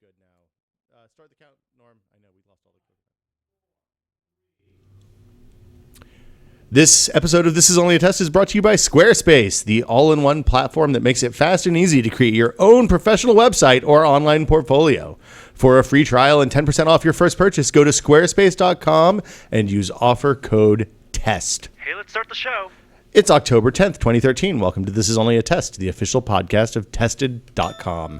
good now. Start the count, Norm. I know we lost all the code. This episode of This Is Only a Test is brought to you by Squarespace, the all-in-one platform that makes it fast and easy to create your own professional website or online portfolio. For a free trial and 10% off your first purchase, go to squarespace.com and use offer code TEST. Hey, let's start the show. It's October 10th, 2013. Welcome to This Is Only a Test, the official podcast of Tested.com.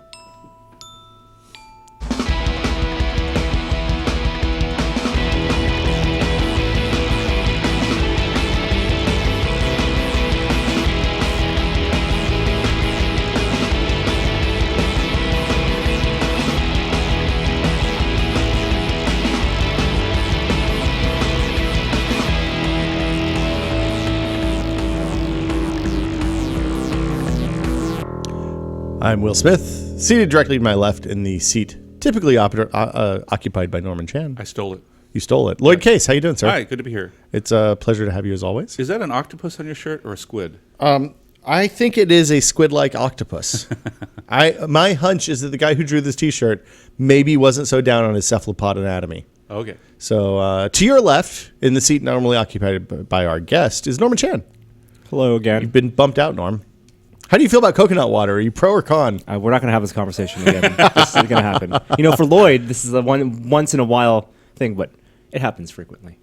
I'm Will Smith, seated directly to my left in the seat typically occupied by Norman Chan. I stole it. You stole it. Loyd Case, how you doing, sir? Hi, good to be here. It's a pleasure to have you as always. Is that an octopus on your shirt or a squid? I think it is a squid-like octopus. My hunch is that the guy who drew this T-shirt maybe wasn't so down on his cephalopod anatomy. Okay. So to your left, in the seat normally occupied by our guest, is Norman Chan. Hello again. You've been bumped out, Norm. How do you feel about coconut water? Are you pro or con? We're not going to have this conversation again. This is going to happen. You know, for Loyd, this is a once in a while thing, but it happens frequently.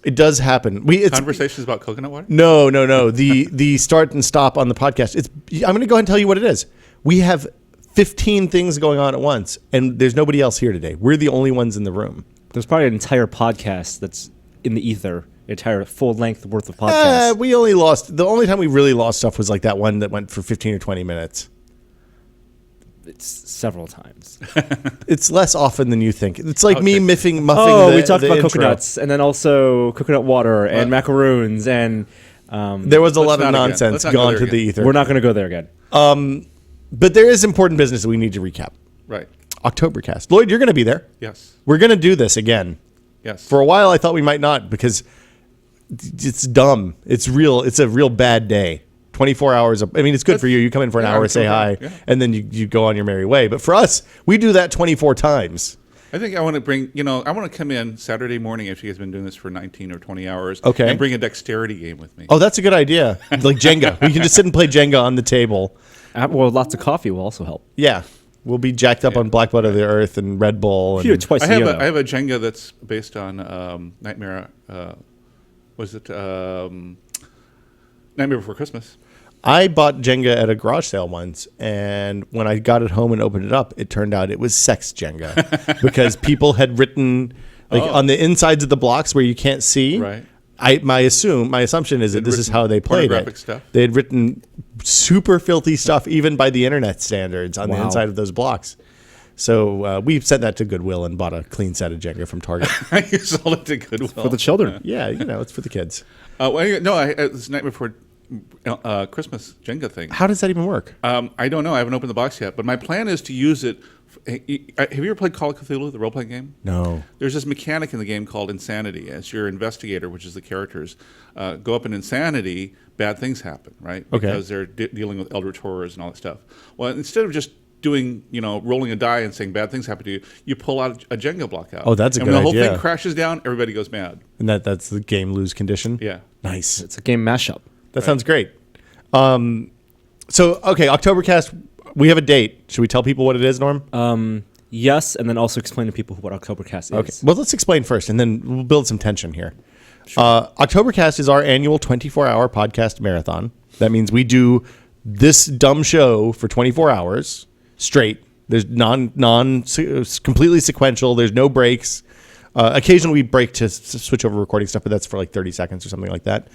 It does happen. Conversations about coconut water? No. The start and stop on the podcast. I'm going to go ahead and tell you what it is. We have 15 things going on at once, and there's nobody else here today. We're the only ones in the room. There's probably an entire podcast that's in the ether, an entire full length worth of podcasts. We only lost. The only time we really lost stuff was like that one that went for 15 or 20 minutes. It's several times. It's less often than you think. It's like me muffing we talked about coconuts, and then also coconut water and macaroons, and there was a lot of nonsense gone to the ether. We're not going to go there again. But there is important business that we need to recap. Right. Octobercast. Loyd, you're going to be there. Yes. We're going to do this again. Yes. For a while, I thought we might not because it's dumb. It's a real bad day. 24 hours. It's good for you. You come in for an hour, say hi, and then you go on your merry way. But for us, we do that 24 times. I think I want to come in Saturday morning if you guys have been doing this for 19 or 20 hours. Okay. And bring a dexterity game with me. Oh, that's a good idea. Like Jenga. We can just sit and play Jenga on the table. Well, lots of coffee will also help. Yeah. We'll be jacked up on Black Blood of the Earth and Red Bull. And twice I have a Jenga that's based on Nightmare. Nightmare Before Christmas. I bought Jenga at a garage sale once, and when I got it home and opened it up, it turned out it was sex Jenga because people had written on the insides of the blocks where you can't see. Right. My assumption is that this is how they played it. Stuff. They had written super filthy stuff, even by the internet standards, on the inside of those blocks. So we sent that to Goodwill and bought a clean set of Jenga from Target. You sold it to Goodwill for the children. Yeah, it's for the kids. It's Nightmare Before Christmas Jenga thing. How does that even work? I don't know. I haven't opened the box yet, but my plan is to use it. Have you ever played Call of Cthulhu, the role-playing game? No. There's this mechanic in the game called Insanity. As your investigator, which is the characters, go up in Insanity, bad things happen, right? Okay. Because they're dealing with eldritch horrors and all that stuff. Well, instead of just doing, rolling a die and saying bad things happen to you, you pull out a Jenga block out. Oh, that's a good idea. And when the whole thing crashes down, everybody goes mad. And that's the game lose condition? Yeah. Nice. It's a game mashup. That sounds great. Octobercast, we have a date. Should we tell people what it is, Norm? Yes, and then also explain to people what Octobercast is. Okay. Well, let's explain first, and then we'll build some tension here. Sure. Octobercast is our annual 24-hour podcast marathon. That means we do this dumb show for 24 hours straight. There's completely sequential. There's no breaks. Occasionally we break to switch over recording stuff, but that's for like 30 seconds or something like that.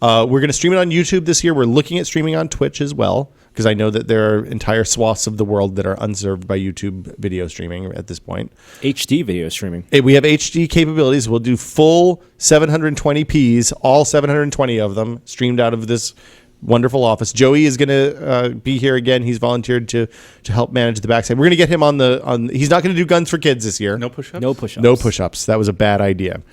We're going to stream it on YouTube this year. We're looking at streaming on Twitch as well, because I know that there are entire swaths of the world that are unserved by YouTube video streaming at this point. HD video streaming. We have HD capabilities. We'll do full 720p's, all 720 of them, streamed out of this wonderful office. Joey is going to be here again. He's volunteered to help manage the backside. We're going to get him on. He's not going to do Guns for Kids this year. No push-ups? No push-ups. No push-ups. That was a bad idea.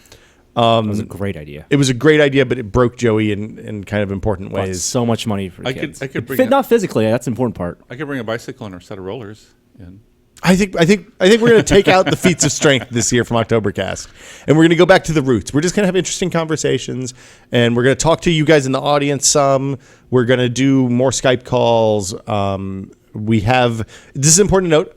It was a great idea. It was a great idea, but it broke Joey in kind of important ways. Cost so much money for kids. I could bring not physically. That's the important part. I could bring a bicycle and a set of rollers in. I think we're going to take out the feats of strength this year from Octobercast, and we're going to go back to the roots. We're just going to have interesting conversations, and we're going to talk to you guys in the audience some. We're going to do more Skype calls. This is important to note.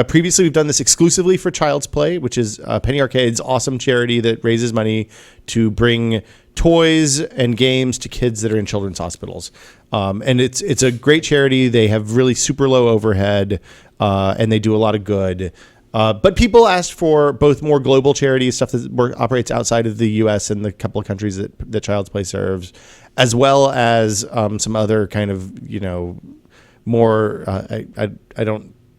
Previously, we've done this exclusively for Child's Play, which is Penny Arcade's awesome charity that raises money to bring toys and games to kids that are in children's hospitals. And it's a great charity. They have really super low overhead, and they do a lot of good. But people asked for both more global charity stuff that operates outside of the U.S. and the couple of countries that Child's Play serves, as well as some other kind of, more.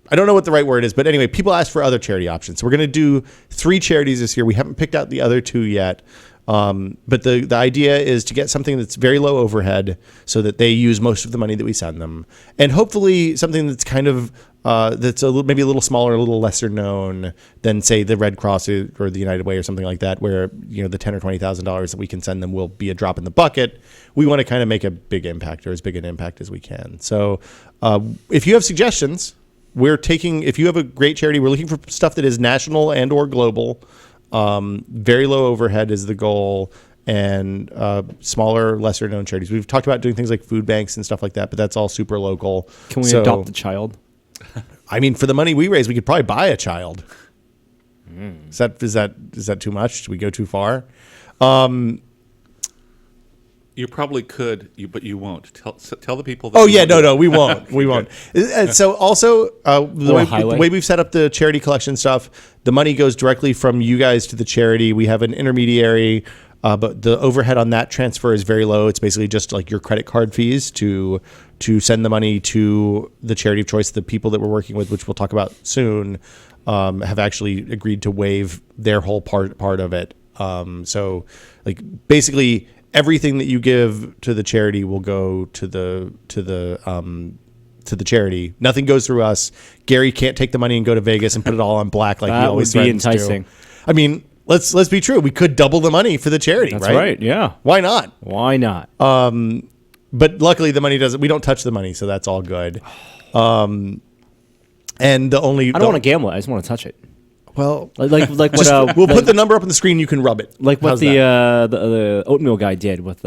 I don't know what the right word is, but anyway, people asked for other charity options. So we're going to do 3 charities this year. We haven't picked out the other 2 yet. But the idea is to get something that's very low overhead so that they use most of the money that we send them. And hopefully something that's kind of, that's maybe a little smaller, a little lesser known than, say, the Red Cross or the United Way or something like that, where, the $10,000 or $20,000 that we can send them will be a drop in the bucket. We want to kind of make a big impact, or as big an impact as we can. So if you have suggestions, if you have a great charity, we're looking for stuff that is national and or global. Very low overhead is the goal, and smaller, lesser known charities. We've talked about doing things like food banks and stuff like that, but that's all super local. Can we adopt a child? I mean, for the money we raise, we could probably buy a child. Is that too much? Do we go too far? You probably could, but you won't. Tell the people. No, we won't. We won't. So also, the way we've set up the charity collection stuff, the money goes directly from you guys to the charity. We have an intermediary, but the overhead on that transfer is very low. It's basically just like your credit card fees to send the money to the charity of choice. The people that we're working with, which we'll talk about soon, have actually agreed to waive their whole part of it. So, like, basically, everything that you give to the charity will go to the charity. Nothing goes through us. Gary can't take the money and go to Vegas and put it all on black like he always threatens to. That would be enticing. I mean, let's be true. We could double the money for the charity, right? That's right. Yeah. Why not? Why not? But luckily, the money doesn't. We don't touch the money, so that's all good. And I don't want to gamble. I just want to touch it. Well, like what? We'll put the number up on the screen. You can rub it. Like what the oatmeal guy did with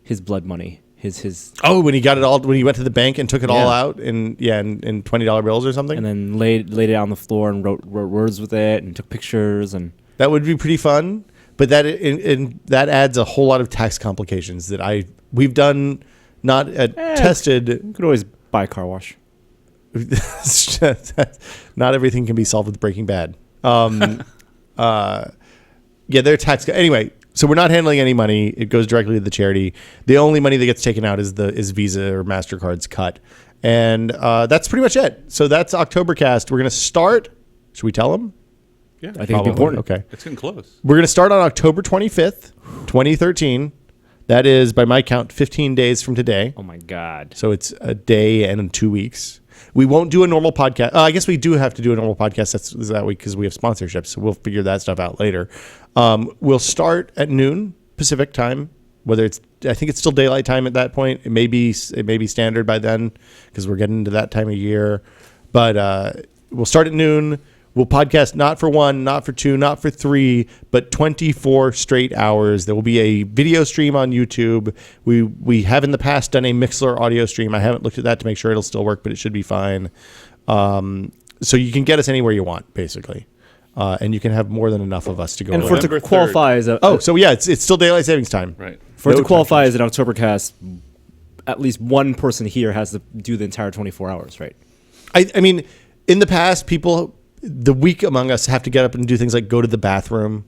his blood money. His. Oh, when he got it all, when he went to the bank and took it all out in $20 bills or something, and then laid it out on the floor and wrote words with it and took pictures, and that would be pretty fun. But that adds a whole lot of tax complications that we've done, not tested. You could always buy a car wash. Not everything can be solved with Breaking Bad. They're tax. Anyway, so we're not handling any money. It goes directly to the charity. The only money that gets taken out is Visa or MasterCard's cut, and that's pretty much it. So that's Octobercast. We're gonna start. Should we tell them? Yeah, I think it'd be important. Okay, it's getting close. We're gonna start on October 25th, 2013. That is, by my count, 15 days from today. Oh my God! So it's a day and 2 weeks. We won't do a normal podcast. I guess we do have to do a normal podcast that week because we have sponsorships. So we'll figure that stuff out later. We'll start at noon Pacific time. I think it's still daylight time at that point. It may be standard by then because we're getting into that time of year. But we'll start at noon. We'll podcast not for 1, not for 2, not for 3, but 24 straight hours. There will be a video stream on YouTube. We have in the past done a Mixlr audio stream. I haven't looked at that to make sure it'll still work, but it should be fine. So you can get us anywhere you want, basically. And you can have more than enough of us to go. And for it to qualify as a... so yeah, it's still daylight savings time. Right. For it to qualify as an Octobercast, at least one person here has to do the entire 24 hours, right? I mean, in the past, the weak among us have to get up and do things like go to the bathroom.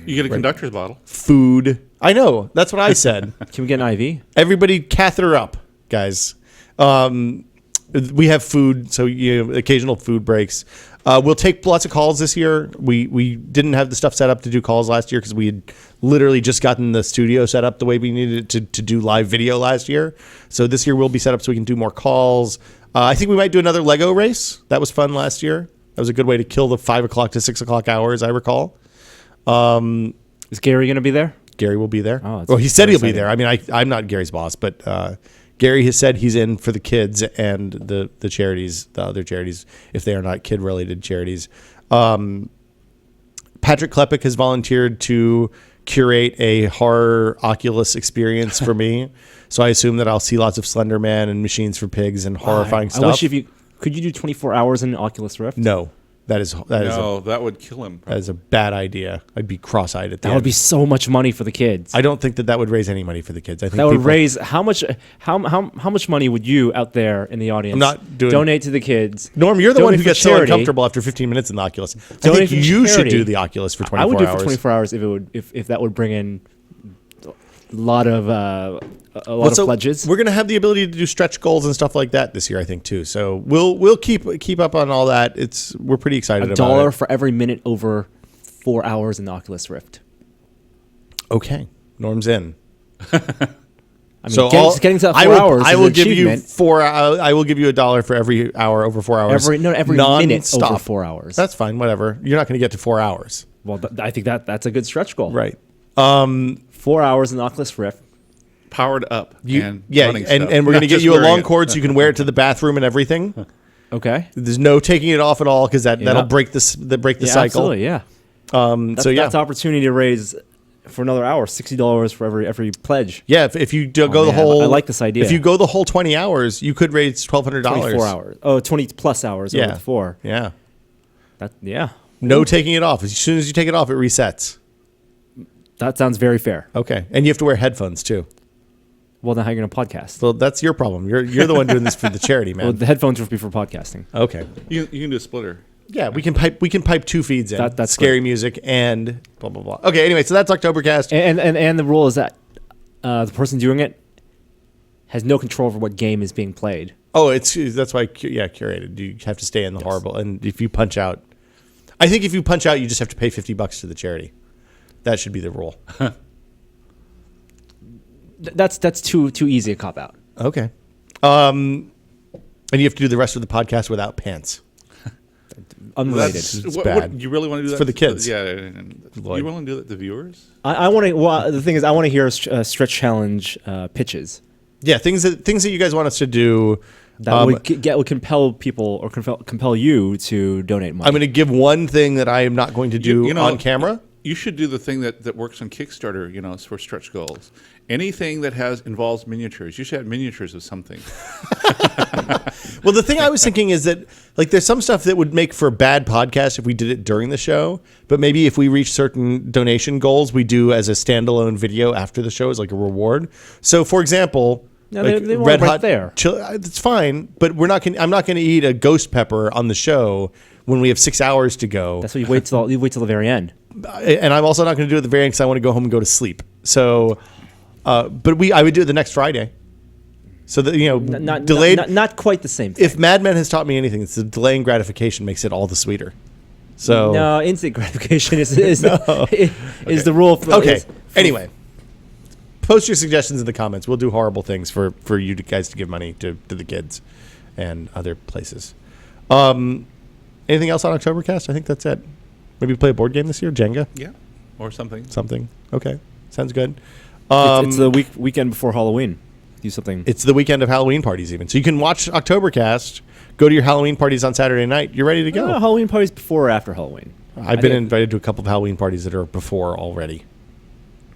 You get a conductor's bottle. Food. I know. That's what I said. Can we get an IV? Everybody catheter up, guys. We have food, so occasional food breaks. We'll take lots of calls this year. We didn't have the stuff set up to do calls last year because we had literally just gotten the studio set up the way we needed it to do live video last year. So this year we'll be set up so we can do more calls. I think we might do another Lego race. That was fun last year. That was a good way to kill the 5 o'clock to 6 o'clock hours, I recall. Is Gary going to be there? Gary will be there. Oh, well, he said he'll be there. I mean, I'm not Gary's boss, but Gary has said he's in for the kids and the charities, the other charities, if they are not kid-related charities. Patrick Klepek has volunteered to curate a horror Oculus experience for me. So I assume that I'll see lots of Slender Man and Machines for Pigs and horrifying stuff. I wish could you do 24 hours in Oculus Rift? No. That would kill him. is a bad idea. I'd be cross-eyed at the That end. would be so much money for the kids. I don't think that would raise any money for the kids. I think That would raise how much money would you out there in the audience I'm not doing- donate to the kids? Norm, you're the Donate one who for gets so charity. uncomfortable after 15 minutes in the Oculus. I Donate think for you should charity. do the Oculus for 24 I would do it hours. for 24 hours if that would bring in a lot of So pledges. We're going to have the ability to do stretch goals and stuff like that this year, I think, too. So we'll keep up on all that. We're pretty excited about $1 it. for every minute over 4 hours in the Oculus Rift. Okay, Norm's in. I mean, getting to 4 hours. I is will an give you achievement. I will give you $1 for every hour over 4 hours. Every minute non-stop. over 4 hours. That's fine. Whatever. You're not going to get to 4 hours. Well, I think that's a good stretch goal. Right. 4 hours in the Oculus Rift. Powered up. And running stuff. and we're going to Not get just you a wearing long it. cord so you can wear it to the bathroom and everything. Okay. There's no taking it off at all because that'll break the cycle. Absolutely. Yeah. That's opportunity to raise for another hour $60 for every pledge. Yeah, if you go the man, whole, I like this idea. If you go the whole 20 hours, you could raise $1,200. 24 hours. Oh, 20 plus hours over 4. Yeah. Yeah. No taking it off. As soon as you take it off, it resets. That sounds very fair. Okay, and you have to wear headphones too. Well, then how are you going to podcast? Well, that's your problem. You're the one doing this for the charity, man. Well, the headphones would be for podcasting. Okay. You can do a splitter. Yeah, we can pipe 2 feeds in. That's scary great. music and blah blah blah. Okay, anyway, so that's Octobercast. And the rule is that the person doing it has no control over what game is being played. Oh, that's why curated. You have to stay in the horrible. And if you punch out, I think if you punch out, you just have to pay $50 to the charity. That should be the rule. That's too easy a cop out. Okay. And you have to do the rest of the podcast without pants. Unrelated. It's bad. You really want to do that for the kids. Yeah. You Lloyd. want to do that to the viewers? I want to. Well, the thing is, I want to hear stretch challenge pitches Yeah, things that you guys want us to do. that would compel people or compel you to donate money. I'm going to give one thing that I am not going to do on camera. You should do the thing that works on Kickstarter, it's for stretch goals. Anything that involves miniatures. You should have miniatures of something. Well, the thing I was thinking is that there's some stuff that would make for a bad podcast if we did it during the show, but maybe if we reach certain donation goals, we do as a standalone video after the show as like a reward. So, for example, No, they want it right there. It's fine, but I'm not going to eat a ghost pepper on the show when we have 6 hours to go. That's why you wait till the very end. And I'm also not going to do it at the very end because I want to go home and go to sleep. So, but I would do it the next Friday. So that delayed. Not quite the same thing. If Mad Men has taught me anything, it's the delaying gratification makes it all the sweeter. So no, instant gratification is the rule. Anyway, post your suggestions in the comments. We'll do horrible things for you guys to give money to the kids and other places. Anything else on Octobercast? I think that's it. Maybe play a board game this year, Jenga. Yeah, or something. Something. Okay, sounds good. It's the weekend before Halloween. Do something. It's the weekend of Halloween parties, even. So you can watch Octobercast. Go to your Halloween parties on Saturday night. You're ready to go. Halloween parties before or after Halloween? I've been invited to a couple of Halloween parties that are before already.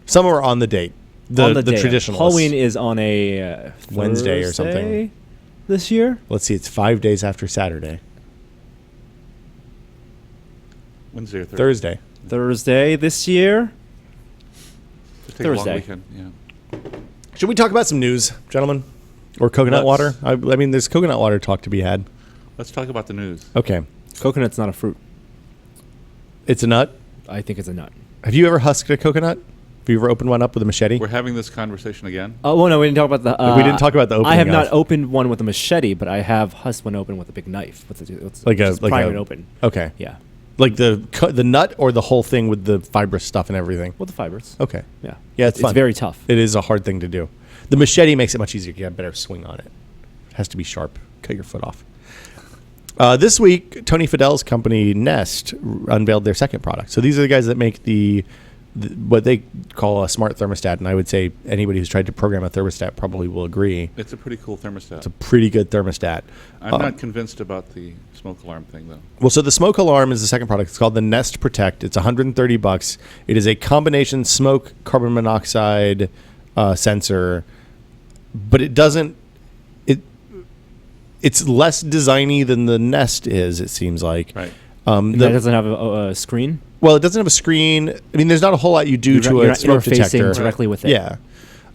Some are on the date. The day. traditional Halloween is on a Wednesday or something. Thursday this year. Let's see. It's 5 days after Saturday. Wednesday or Thursday. Thursday this year. Just take a long Thursday. weekend. Yeah. Should we talk about some news, gentlemen? Or coconut water? I mean, there's coconut water talk to be had. Let's talk about the news. Okay. Coconut's not a fruit. It's a nut? I think it's a nut. Have you ever husked a coconut? Have you ever opened one up with a machete? We're having this conversation again. Oh, well, no, we didn't talk about the... we didn't talk about the opening I have not of- opened one with a machete, but I have husked one open with a big knife. Prying it open. Okay. Yeah. Like the nut or the whole thing with the fibrous stuff and everything? With the fibers. Okay. Yeah. Yeah, it's fun. It's very tough. It is a hard thing to do. The machete makes it much easier. You have a better swing on it. It has to be sharp. Cut your foot off. This week, Tony Fidel's company Nest unveiled their second product. So these are the guys that make the what they call a smart thermostat, and I would say anybody who's tried to program a thermostat probably will agree. It's a pretty cool thermostat. It's a pretty good thermostat. I'm not convinced about the smoke alarm thing, though. Well, so the smoke alarm is the second product. It's called the Nest Protect. It's $130. It is a combination smoke carbon monoxide sensor, but it doesn't. It's less designy than the Nest is. It seems like. Right. That doesn't have a screen. Well, it doesn't have a screen. I mean, there's not a whole lot you do to You're a not smoke detector directly with it. Yeah.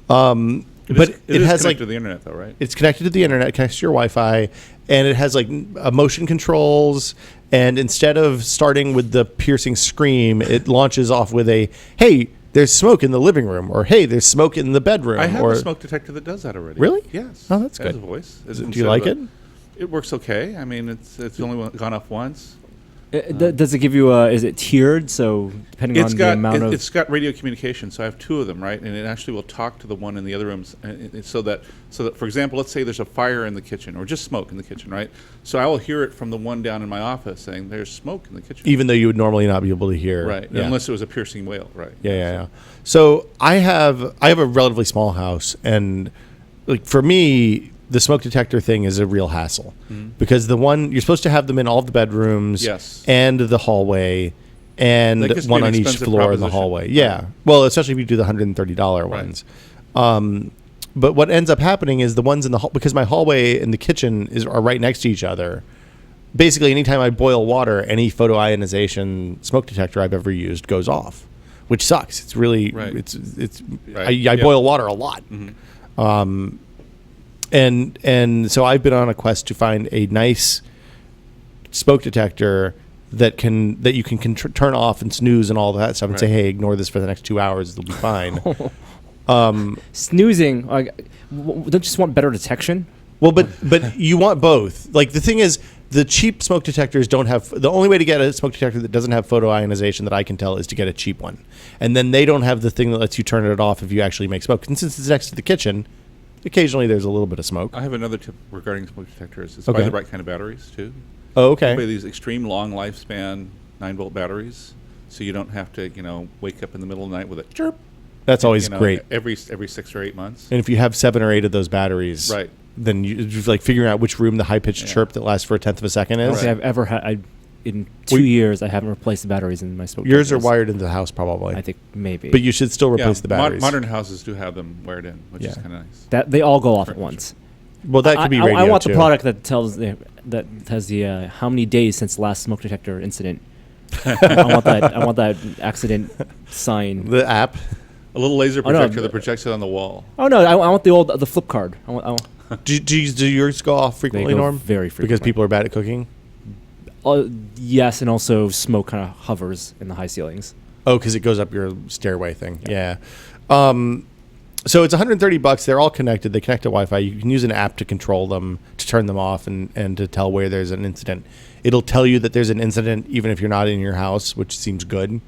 But it is has connected like to the internet, though, right? it's connected to the internet, it connects to your Wi-Fi, and it has like motion controls. And instead of starting with the piercing scream, it launches off with a "Hey, there's smoke in the living room," or "Hey, there's smoke in the bedroom." I have or, a smoke detector that does that already. Really? Yes. Oh, that's It has good. a voice. Do you like it? It works okay. I mean, it's only gone off once. Does it give you is it tiered? So depending on the amount of It's got radio communication, so I have two of them, right? And it actually will talk to the one in the other rooms, so that, for example, let's say there's a fire in the kitchen or just smoke in the kitchen, right? So I will hear it from the one down in my office saying there's smoke in the kitchen, even though you would normally not be able to hear, right? Yeah. Unless it was a piercing wail, right? Yeah. So I have a relatively small house, and like for me, the smoke detector thing is a real hassle because the one you're supposed to have them in all of the bedrooms, Yes. and the hallway, and That gets to be one an on each expensive floor in the proposition. hallway. Yeah, well, especially if you do the $130 ones. But what ends up happening is the ones in the because my hallway and the kitchen are right next to each other. Basically, anytime I boil water, any photoionization smoke detector I've ever used goes off, which sucks. It's really Right. it's Right. I Yep. boil water a lot. And so I've been on a quest to find a nice smoke detector that you can turn off and snooze and all that stuff and say, Right. hey, ignore this for the next 2 hours. It'll be fine. snoozing. Don't you just want better detection? Well, but you want both. Like the thing is, the cheap smoke detectors don't have. The only way to get a smoke detector that doesn't have photoionization that I can tell is to get a cheap one, and then they don't have the thing that lets you turn it off if you actually make smoke. And since it's next to the kitchen, occasionally there's a little bit of smoke. I have another tip regarding smoke detectors. It's Okay. buy the right kind of batteries too. Oh, Buy okay. these extreme long lifespan 9-volt batteries, so you don't have to wake up in the middle of the night with a chirp. That's always great. Every 6 or 8 months. And if you have 7 or 8 of those batteries, Right. then you're like figuring out which room the high pitched Yeah. chirp that lasts for a tenth of a second I is. don't think I've ever had. In 2 Well, years, I haven't replaced the batteries in my smoke Yours are detectors. wired into the house probably, I think maybe. but you should still replace the batteries. Modern houses do have them wired in, which is Yeah. kind of nice. that they all go off at once. Well, that could be radio I want too. the product that tells that has the how many days since the last smoke detector incident. I want that. I want that accident sign. The app. A little laser Oh, no, projector that projects it on the wall. Oh no! I want the flip card. I want Do yours go off frequently, go Norm? very Because frequently. people are bad at cooking. yes, and also smoke kind of hovers in the high ceilings. Oh, because it goes up your stairway thing. Yeah. So it's $130. They're all connected. They connect to Wi-Fi. You can use an app to control them, to turn them off, and to tell where there's an incident. It'll tell you that there's an incident even if you're not in your house, which seems good.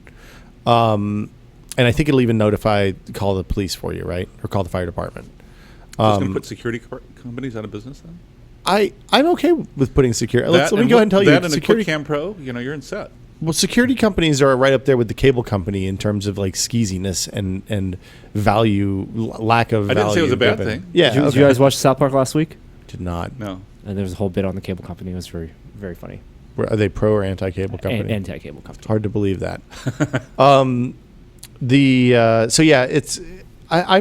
And I think it'll even call the police for you, right? Or call the fire department. It's going to put security companies out of business then? I'm okay with putting security. Let me and go ahead and tell you. That and a Security, QuickCam Pro, you're in set. well, security companies are right up there with the cable company in terms of like skeeziness and value, lack of I value. didn't say it was a bad given. thing. Yeah. Did you guys watch South Park last week? Did not. No. And there was a whole bit on the cable company. It was very, very funny. Are they pro or anti-cable company? Anti-cable company. It's hard to believe that. I'm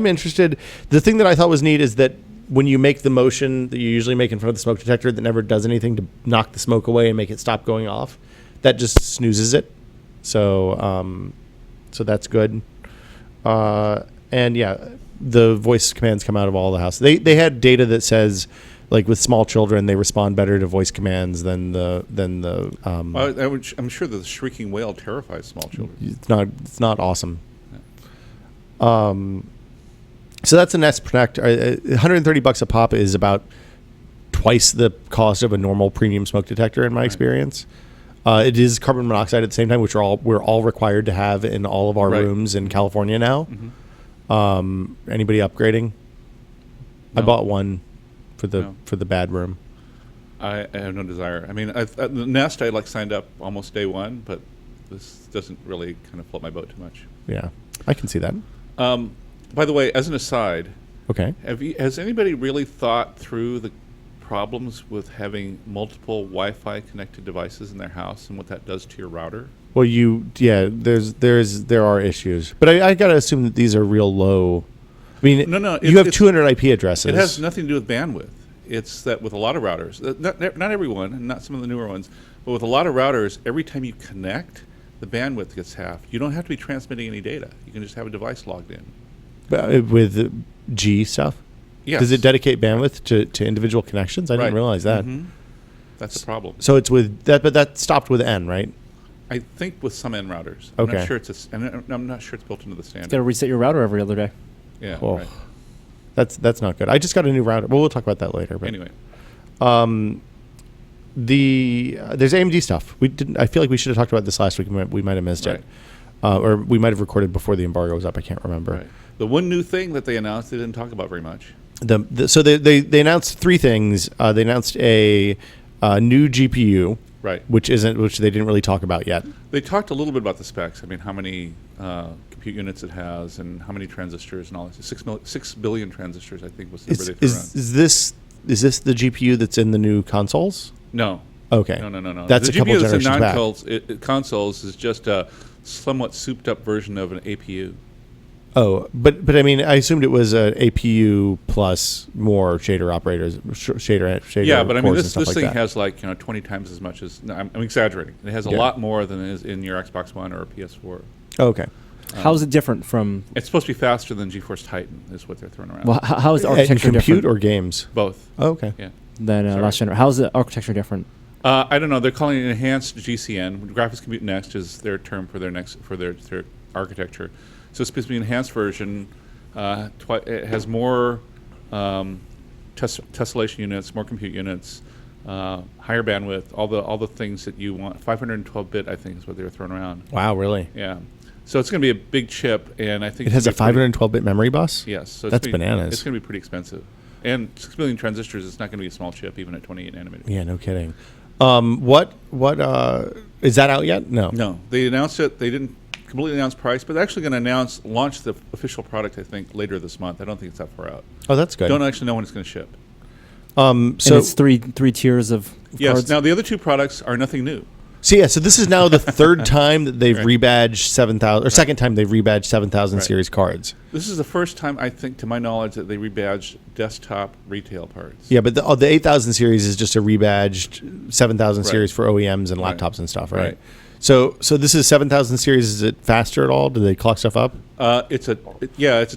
interested. The thing that I thought was neat is that when you make the motion that you usually make in front of the smoke detector that never does anything to knock the smoke away and make it stop going off, that just snoozes it. So that's good. And yeah, the voice commands come out of all the house. They had data that says, like with small children, they respond better to voice commands than the. I'm sure the shrieking wail terrifies small children. It's not awesome. So that's a Nest Protect. $130 a pop is about twice the cost of a normal premium smoke detector in my experience. It is carbon monoxide at the same time, which we're all required to have in all of our rooms in California now. Anybody upgrading? I No. bought one for No. the bad room. I have no desire. I mean, the Nest I signed up almost day one, but this doesn't really kind of float my boat too much. Yeah. I can see that. By the way, as an aside, Okay. has anybody really thought through the problems with having multiple Wi-Fi connected devices in their house and what that does to your router? Well, there are issues, but I gotta assume that these are real low. I mean, No, you have 200 IP addresses. It has nothing to do with bandwidth. It's that with a lot of routers, not everyone, and not some of the newer ones, but with a lot of routers, every time you connect, the bandwidth gets halved. You don't have to be transmitting any data. You can just have a device logged in. With G stuff. Yes. Does it dedicate bandwidth to individual connections? I didn't Right. realize that. Mhm. That's the problem. So it's with that, but that stopped with N, right? I think with some N routers. Okay. I'm not sure I'm not sure it's built into the standard. Got to reset your router every other day. Yeah. Oh, Right. that's not good. I just got a new router. Well, we'll talk about that later. But Anyway. there's AMD stuff. We didn't. I feel like we should have talked about this last week. We might have missed it, or we might have recorded before the embargo was up. I can't remember. Right. The one new thing that they announced, they didn't talk about very much. So they announced three things. They announced a new GPU, Right. which they didn't really talk about yet. They talked a little bit about the specs. I mean, how many compute units it has and how many transistors and all this. 6 billion transistors, I think, was the number they threw around. Is this the GPU that's in the new consoles? No. Okay. No. That's the a couple GPU that's in generations back. consoles is just a somewhat souped-up version of an APU. Oh, but I mean, I assumed it was an APU plus more shader operators, shader. Yeah, but I mean, cores and this stuff like thing that. has like 20 times as much as. No, I'm exaggerating. It has a Yeah. lot more than is in your Xbox One or PS4. Oh, okay. How is it different from? It's supposed to be faster than GeForce Titan, is what they're throwing around. Well, how is the And architecture compute different or games? Both. Oh, okay. Yeah. than Sorry. last generation? How is the architecture different? I don't know. They're calling it enhanced GCN. Graphics Compute Next is their term for their architecture. So it's supposed to be an enhanced version. It has more tessellation units, more compute units, higher bandwidth, all the things that you want. 512-bit, I think, is what they were throwing around. Wow, really? Yeah. So it's going to be a big chip, and I think It has a 512-bit memory bus? Yes. So That's bananas. It's going to be pretty expensive. And 6 billion transistors, it's not going to be a small chip, even at 28 nanometers. Yeah, no kidding. What is that out yet? No. No, they announced it. They didn't completely announce price, but they're actually going to launch the official product, I think, later this month. I don't think it's that far out. Oh, that's good. Don't actually know when it's going to ship. So And it's three tiers of Yes. cards. Now, the other two products are nothing new. So this is now the third time that they've rebadged 7,000, or second time they've rebadged 7,000 Right. series cards. This is the first time, I think, to my knowledge, that they rebadged desktop retail parts. Yeah, but the 8,000 series is just a rebadged 7,000 Right. series for OEMs and Right. laptops and stuff, right? Right. So this is 7,000 series. Is it faster at all? Do they clock stuff up? It's a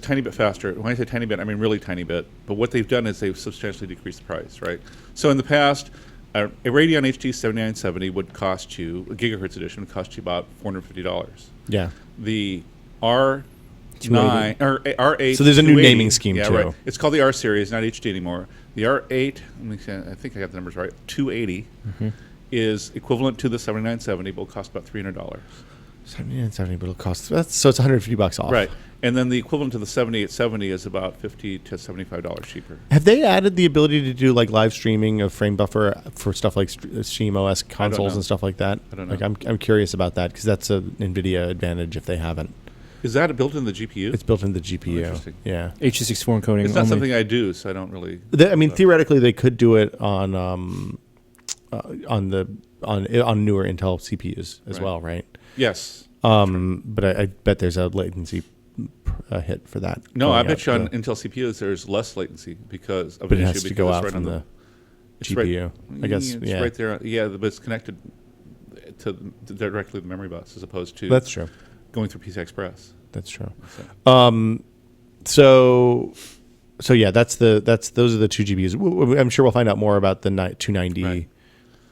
tiny bit faster. When I say tiny bit, I mean really tiny bit. But what they've done is they've substantially decreased the price, right? So in the past, a Radeon HD 7970 would cost you, a gigahertz edition would cost you about $450. Yeah. The R9 or R8. So there's a new 280, naming scheme, yeah, too. Right. It's called the R series, not HD anymore. The R8, I think I got the numbers right. 280 is equivalent to the 7970, but will cost about $300. 7970, but it'll cost so it's $150 off. Right. And then the equivalent to the 7870 is about $50 to $75 cheaper. Have they added the ability to do like live streaming of frame buffer for stuff like Steam OS consoles know. and stuff like that? I don't know. Like I'm curious about that because that's an NVIDIA advantage if they haven't. Is that built in the GPU? It's built into the GPU. interesting. Yeah. H.264 encoding. It's not only. something I do, so I don't really. I mean, theoretically, they could do it on newer Intel CPUs as Right. well, right? Yes. But I bet there's a latency hit for that. No, going I out bet you on the- Intel CPUs there's less latency because of But an it issue has to because go it's out right from on the it's GPU. I guess, It's yeah. right there. Yeah, but it's connected to directly to the memory bus as opposed to That's true. going through PCI Express. That's true. So, So yeah, those are the two GPUs. I'm sure we'll find out more about the 290 Right.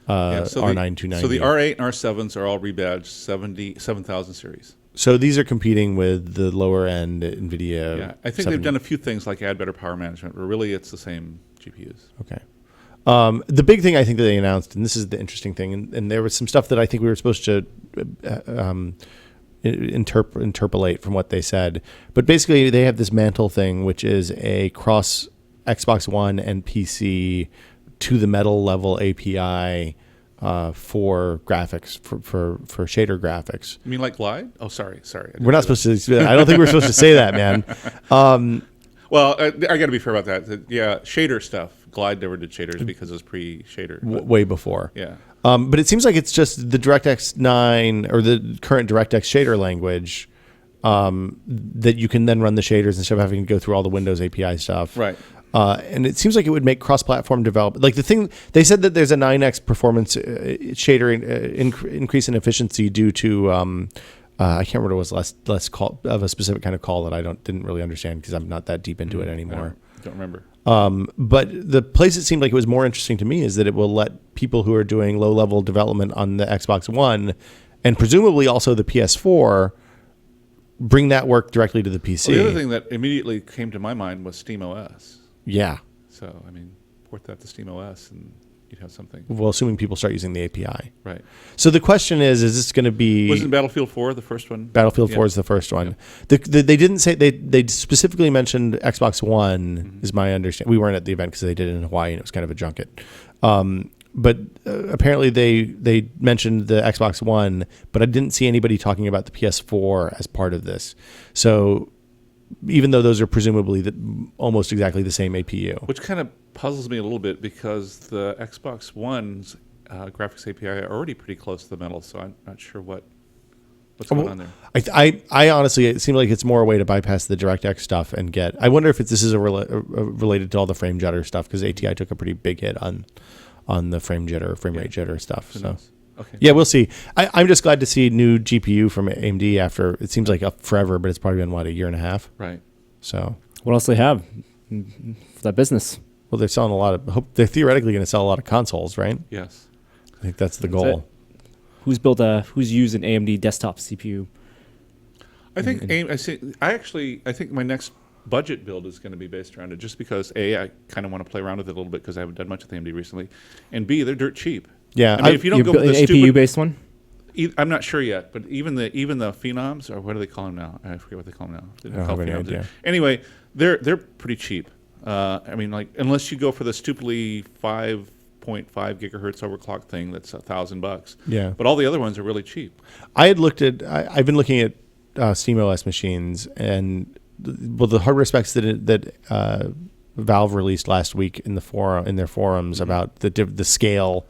R9 290. So the R8 and R7s are all rebadged 7,000 series. So these are competing with the lower end NVIDIA. Yeah, I think they've done a few things like add better power management, but really it's the same GPUs. Okay. The big thing I think that they announced, and this is the interesting thing, and there was some stuff that I think we were supposed to interpolate from what they said. But basically, they have this Mantle thing, which is a cross Xbox One and PC to the metal level API for graphics, for shader graphics. You mean like Glide? Oh, sorry. We're not supposed to. I don't think we're supposed to say that, man. Well, I got to be fair about that. Yeah, shader stuff. Glide never did shaders because it was pre-shader. Way before. Yeah. But it seems like it's just the DirectX 9 or the current DirectX shader language that you can then run the shaders instead of having to go through all the Windows API stuff. Right. And it seems like it would make cross-platform development. Like the thing, they said that there's a 9x performance shader increase in efficiency due to, I can't remember what was less call of a specific kind of call that I didn't really understand because I'm not that deep into it anymore. I don't remember. But the place it seemed like it was more interesting to me is that it will let people who are doing low-level development on the Xbox One and presumably also the PS4 bring that work directly to the PC. Well, the other thing that immediately came to my mind was SteamOS. Yeah. So, I mean, port that to SteamOS and you'd have something. Well, assuming people start using the API. Right. So the question is this going to be... Wasn't Battlefield 4 the first one? Battlefield 4 is the first one. Yeah. They didn't say... They specifically mentioned Xbox One, is my understanding. We weren't at the event because they did it in Hawaii and it was kind of a junket. But apparently they mentioned the Xbox One, but I didn't see anybody talking about the PS4 as part of this. So... even though those are presumably almost exactly the same APU. Which kind of puzzles me a little bit because the Xbox One's graphics API are already pretty close to the metal, so I'm not sure what's going on there. I honestly, it seems like it's more a way to bypass the DirectX stuff and get... I wonder if this is related to all the frame jitter stuff, because ATI took a pretty big hit on the frame rate jitter stuff. So. Okay. Yeah, we'll see. I'm just glad to see new GPU from AMD after it seems like forever, but it's probably been a year and a half. Right. So what else do they have for that business? Well, they're selling a lot of. They're theoretically going to sell a lot of consoles, right? Yes. I think that's the goal. Who's used an AMD desktop CPU? I think I think my next budget build is going to be based around it, just because I kind of want to play around with it a little bit because I haven't done much with AMD recently, and B, they're dirt cheap. Yeah, I mean, if you don't go with the an APU based one, I'm not sure yet. But even the Phenoms, or what do they call them now? I forget what they call them now. They don't call Phenoms. Anyway, they're pretty cheap. I mean, like unless you go for the stupidly 5.5 gigahertz overclock thing, that's $1,000. Yeah, but all the other ones are really cheap. I've been looking at SteamOS machines, and the hardware specs that Valve released last week in their forums about the scale.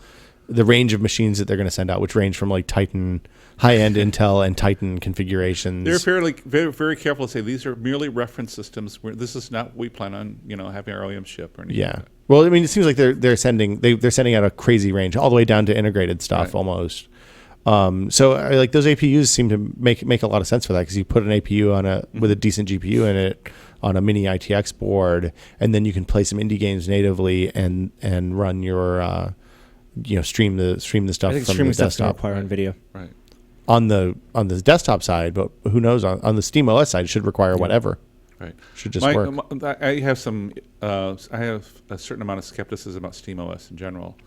The range of machines that they're going to send out, which range from like Titan, high-end Intel and Titan configurations. They're very, very careful to say these are merely reference systems. This is not what we plan on, having our OEM ship or anything. Yeah. Like that. Well, I mean, it seems like they're sending out a crazy range, all the way down to integrated stuff almost. So like those APUs seem to make a lot of sense for that, because you put an APU with a decent GPU in it on a mini ITX board, and then you can play some indie games natively and run your stream the stuff from the desktop. Require on video, right? On the desktop side, but who knows? On the SteamOS side, it should require whatever. Right. Should just work. I have a certain amount of skepticism about SteamOS in general.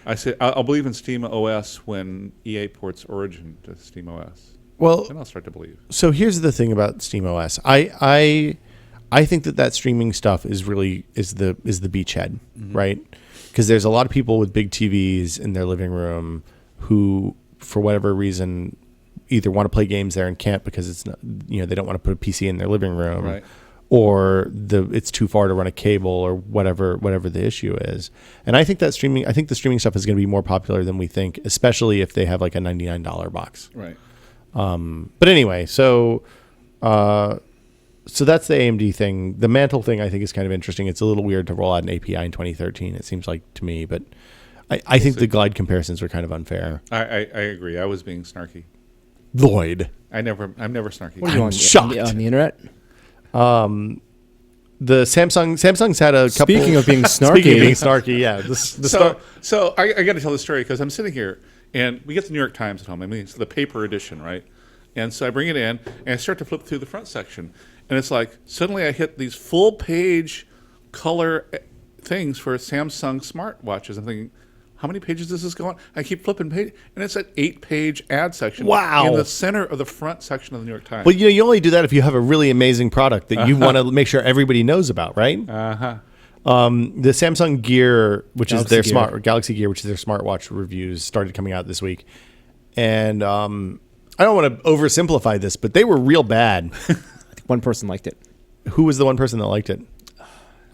I say I'll believe in SteamOS when EA ports Origin to SteamOS. Well, then I'll start to believe. So here's the thing about SteamOS. I think that streaming stuff is the beachhead, right? Because there's a lot of people with big TVs in their living room who, for whatever reason, either want to play games there and can't because it's not, they don't want to put a PC in their living room, right? Or it's too far to run a cable, or whatever the issue is. And I think the streaming stuff is going to be more popular than we think, especially if they have like a $99 box, right? But anyway, so that's the AMD thing. The Mantle thing I think is kind of interesting. It's a little weird to roll out an API in 2013, it seems like to me, but I think the Glide comparisons were kind of unfair. I agree. I was being snarky. Loyd. I'm never snarky. What are you I'm shocked. on the internet? The Samsung's had a couple. Speaking of being snarky, yeah. So I got to tell the story because I'm sitting here and we get the New York Times at home. I mean, it's the paper edition, right? And so I bring it in and I start to flip through the front section, and it's like suddenly I hit these full page color things for Samsung smartwatches. I'm thinking, how many pages does this go on? I keep flipping page, and it's an 8-page ad section. Wow! In the center of the front section of the New York Times. Well, you only do that if you have a really amazing product that you want to make sure everybody knows about, right? The Samsung Gear, which is Galaxy their Gear. Galaxy Gear, which is their smartwatch reviews, started coming out this week. And I don't want to oversimplify this, but they were real bad. I think one person liked it. Who was the one person that liked it?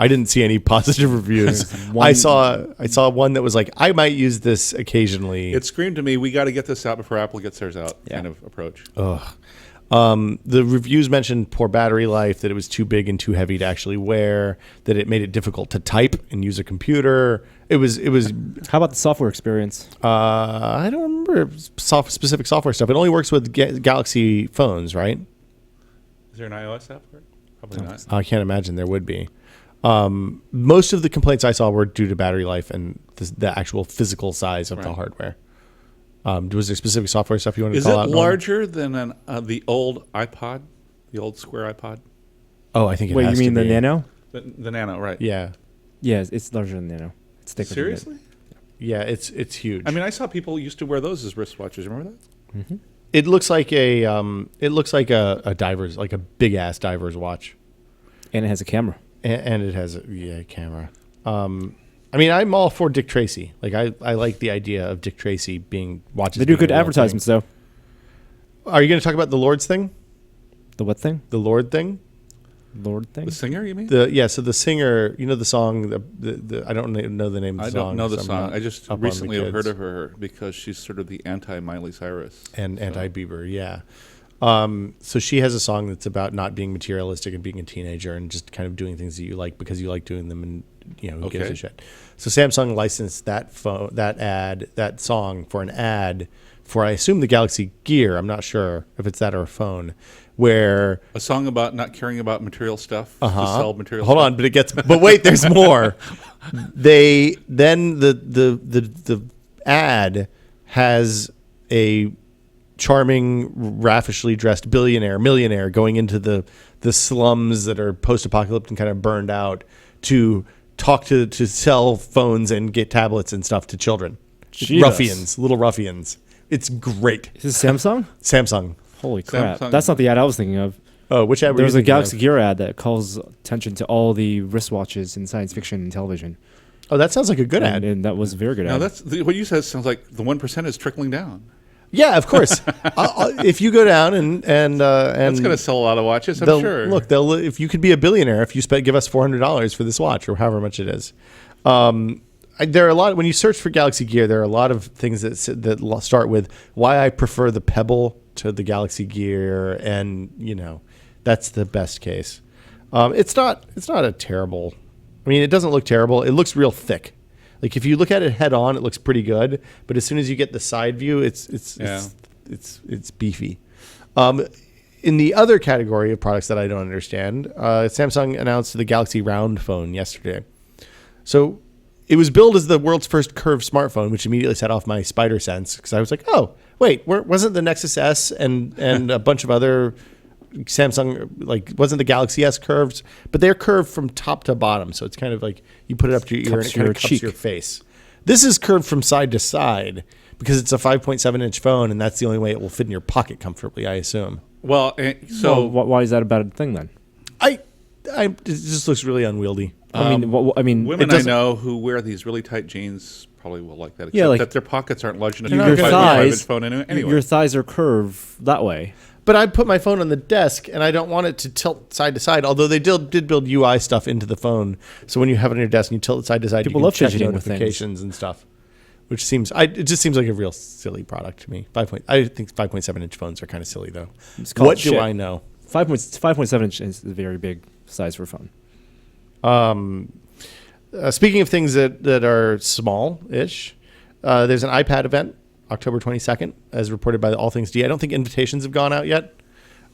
I didn't see any positive reviews. One- I saw one that was like, I might use this occasionally. It screamed to me, we got to get this out before Apple gets theirs out kind of approach. The reviews mentioned poor battery life, that it was too big and too heavy to actually wear, that it made it difficult to type and use a computer. It was. How about the software experience? I don't remember specific software stuff. It only works with Galaxy phones, right? Is there an iOS app for it? Probably not. I can't imagine there would be. Most of the complaints I saw were due to battery life and the actual physical size of the hardware. Was there specific software stuff you wanted to Is call it out? larger than the old iPod, the old square iPod? Oh, I think it Wait, has you mean to the be. Nano? The Nano, right? Yeah. Yeah, it's larger than Nano. It's thicker. than it. Seriously? Yeah, it's huge. I mean, I saw people used to wear those as wristwatches. Remember that? It looks like a diver's, like a big ass diver's watch, And it has a camera. and it has a camera. I mean, I'm all for Dick Tracy. Like I like the idea of Dick Tracy being watches. They do being good a real advertisements, though. thing. Are you going to talk about the Lord's thing? The what thing? The Lord thing? Lord thing? The singer, you mean? So the singer, you know the song. The I don't know the name of the I song. don't know the so I'm song. not I just up on the recently have heard kids. of her because she's sort of the anti-Miley Cyrus. And anti-Bieber, yeah. So she has a song that's about not being materialistic and being a teenager and just kind of doing things that you like because you like doing them, and who gives a shit. So Samsung licensed that song for an ad for, I assume, the Galaxy Gear. I'm not sure if it's that or a phone, where A song about not caring about material stuff to sell material hold stuff. on, but wait, there's more. The ad has a charming, raffishly dressed millionaire going into the slums that are post-apocalyptic and kind of burned out to talk to sell phones and get tablets and stuff to children. Jesus. Little ruffians. It's great. Is this Samsung? Samsung. Holy crap. Samsung. That's not the ad I was thinking of. Oh, which ad were you There's a thinking Galaxy of? Gear ad that calls attention to all the wristwatches in science fiction and television. Oh, that sounds like a good ad. And that was a very good Now ad. that's what you said. Sounds like the 1% is trickling down. Yeah, of course. If you go down and That's going to sell a lot of watches, I'm they'll sure. look. If you could be a billionaire if you give us $400 for this watch or however much it is. There are a lot when you search for Galaxy Gear. There are a lot of things that start with why I prefer the Pebble to the Galaxy Gear, and that's the best case. It's not a terrible. I mean, it doesn't look terrible. It looks real thick. Like if you look at it head on, it looks pretty good. But as soon as you get the side view, it's beefy. In the other category of products that I don't understand, Samsung announced the Galaxy Round phone yesterday. So it was billed as the world's first curved smartphone, which immediately set off my spider sense because I was like, oh, wait, wasn't the Nexus S and a bunch of other Samsung, wasn't the Galaxy S curved? But they're curved from top to bottom. So it's kind of like you put it up to your ear and it kind of cups cheek. your face. This is curved from side to side because it's a 5.7-inch phone, and that's the only way it will fit in your pocket comfortably, I assume. Well, So why is that a bad thing then? It just looks really unwieldy. I mean, women I know who wear these really tight jeans probably will like that. Except Yeah, like- that their pockets aren't large enough to your fit a thighs, 5-inch phone anyway. your thighs are curved that way. But I put my phone on the desk, and I don't want it to tilt side to side. Although they did build UI stuff into the phone, so when you have it on your desk and you tilt it side to side, People you can love check fidgeting with things. notifications and stuff. Which it just seems like a real silly product to me. I think 5.7-inch phones are kind of silly though. It's called What do shit. I know? 5.7 inch is a very big size for a phone. Speaking of things that are small-ish, there's an iPad event October 22nd, as reported by All Things D. I don't think invitations have gone out yet,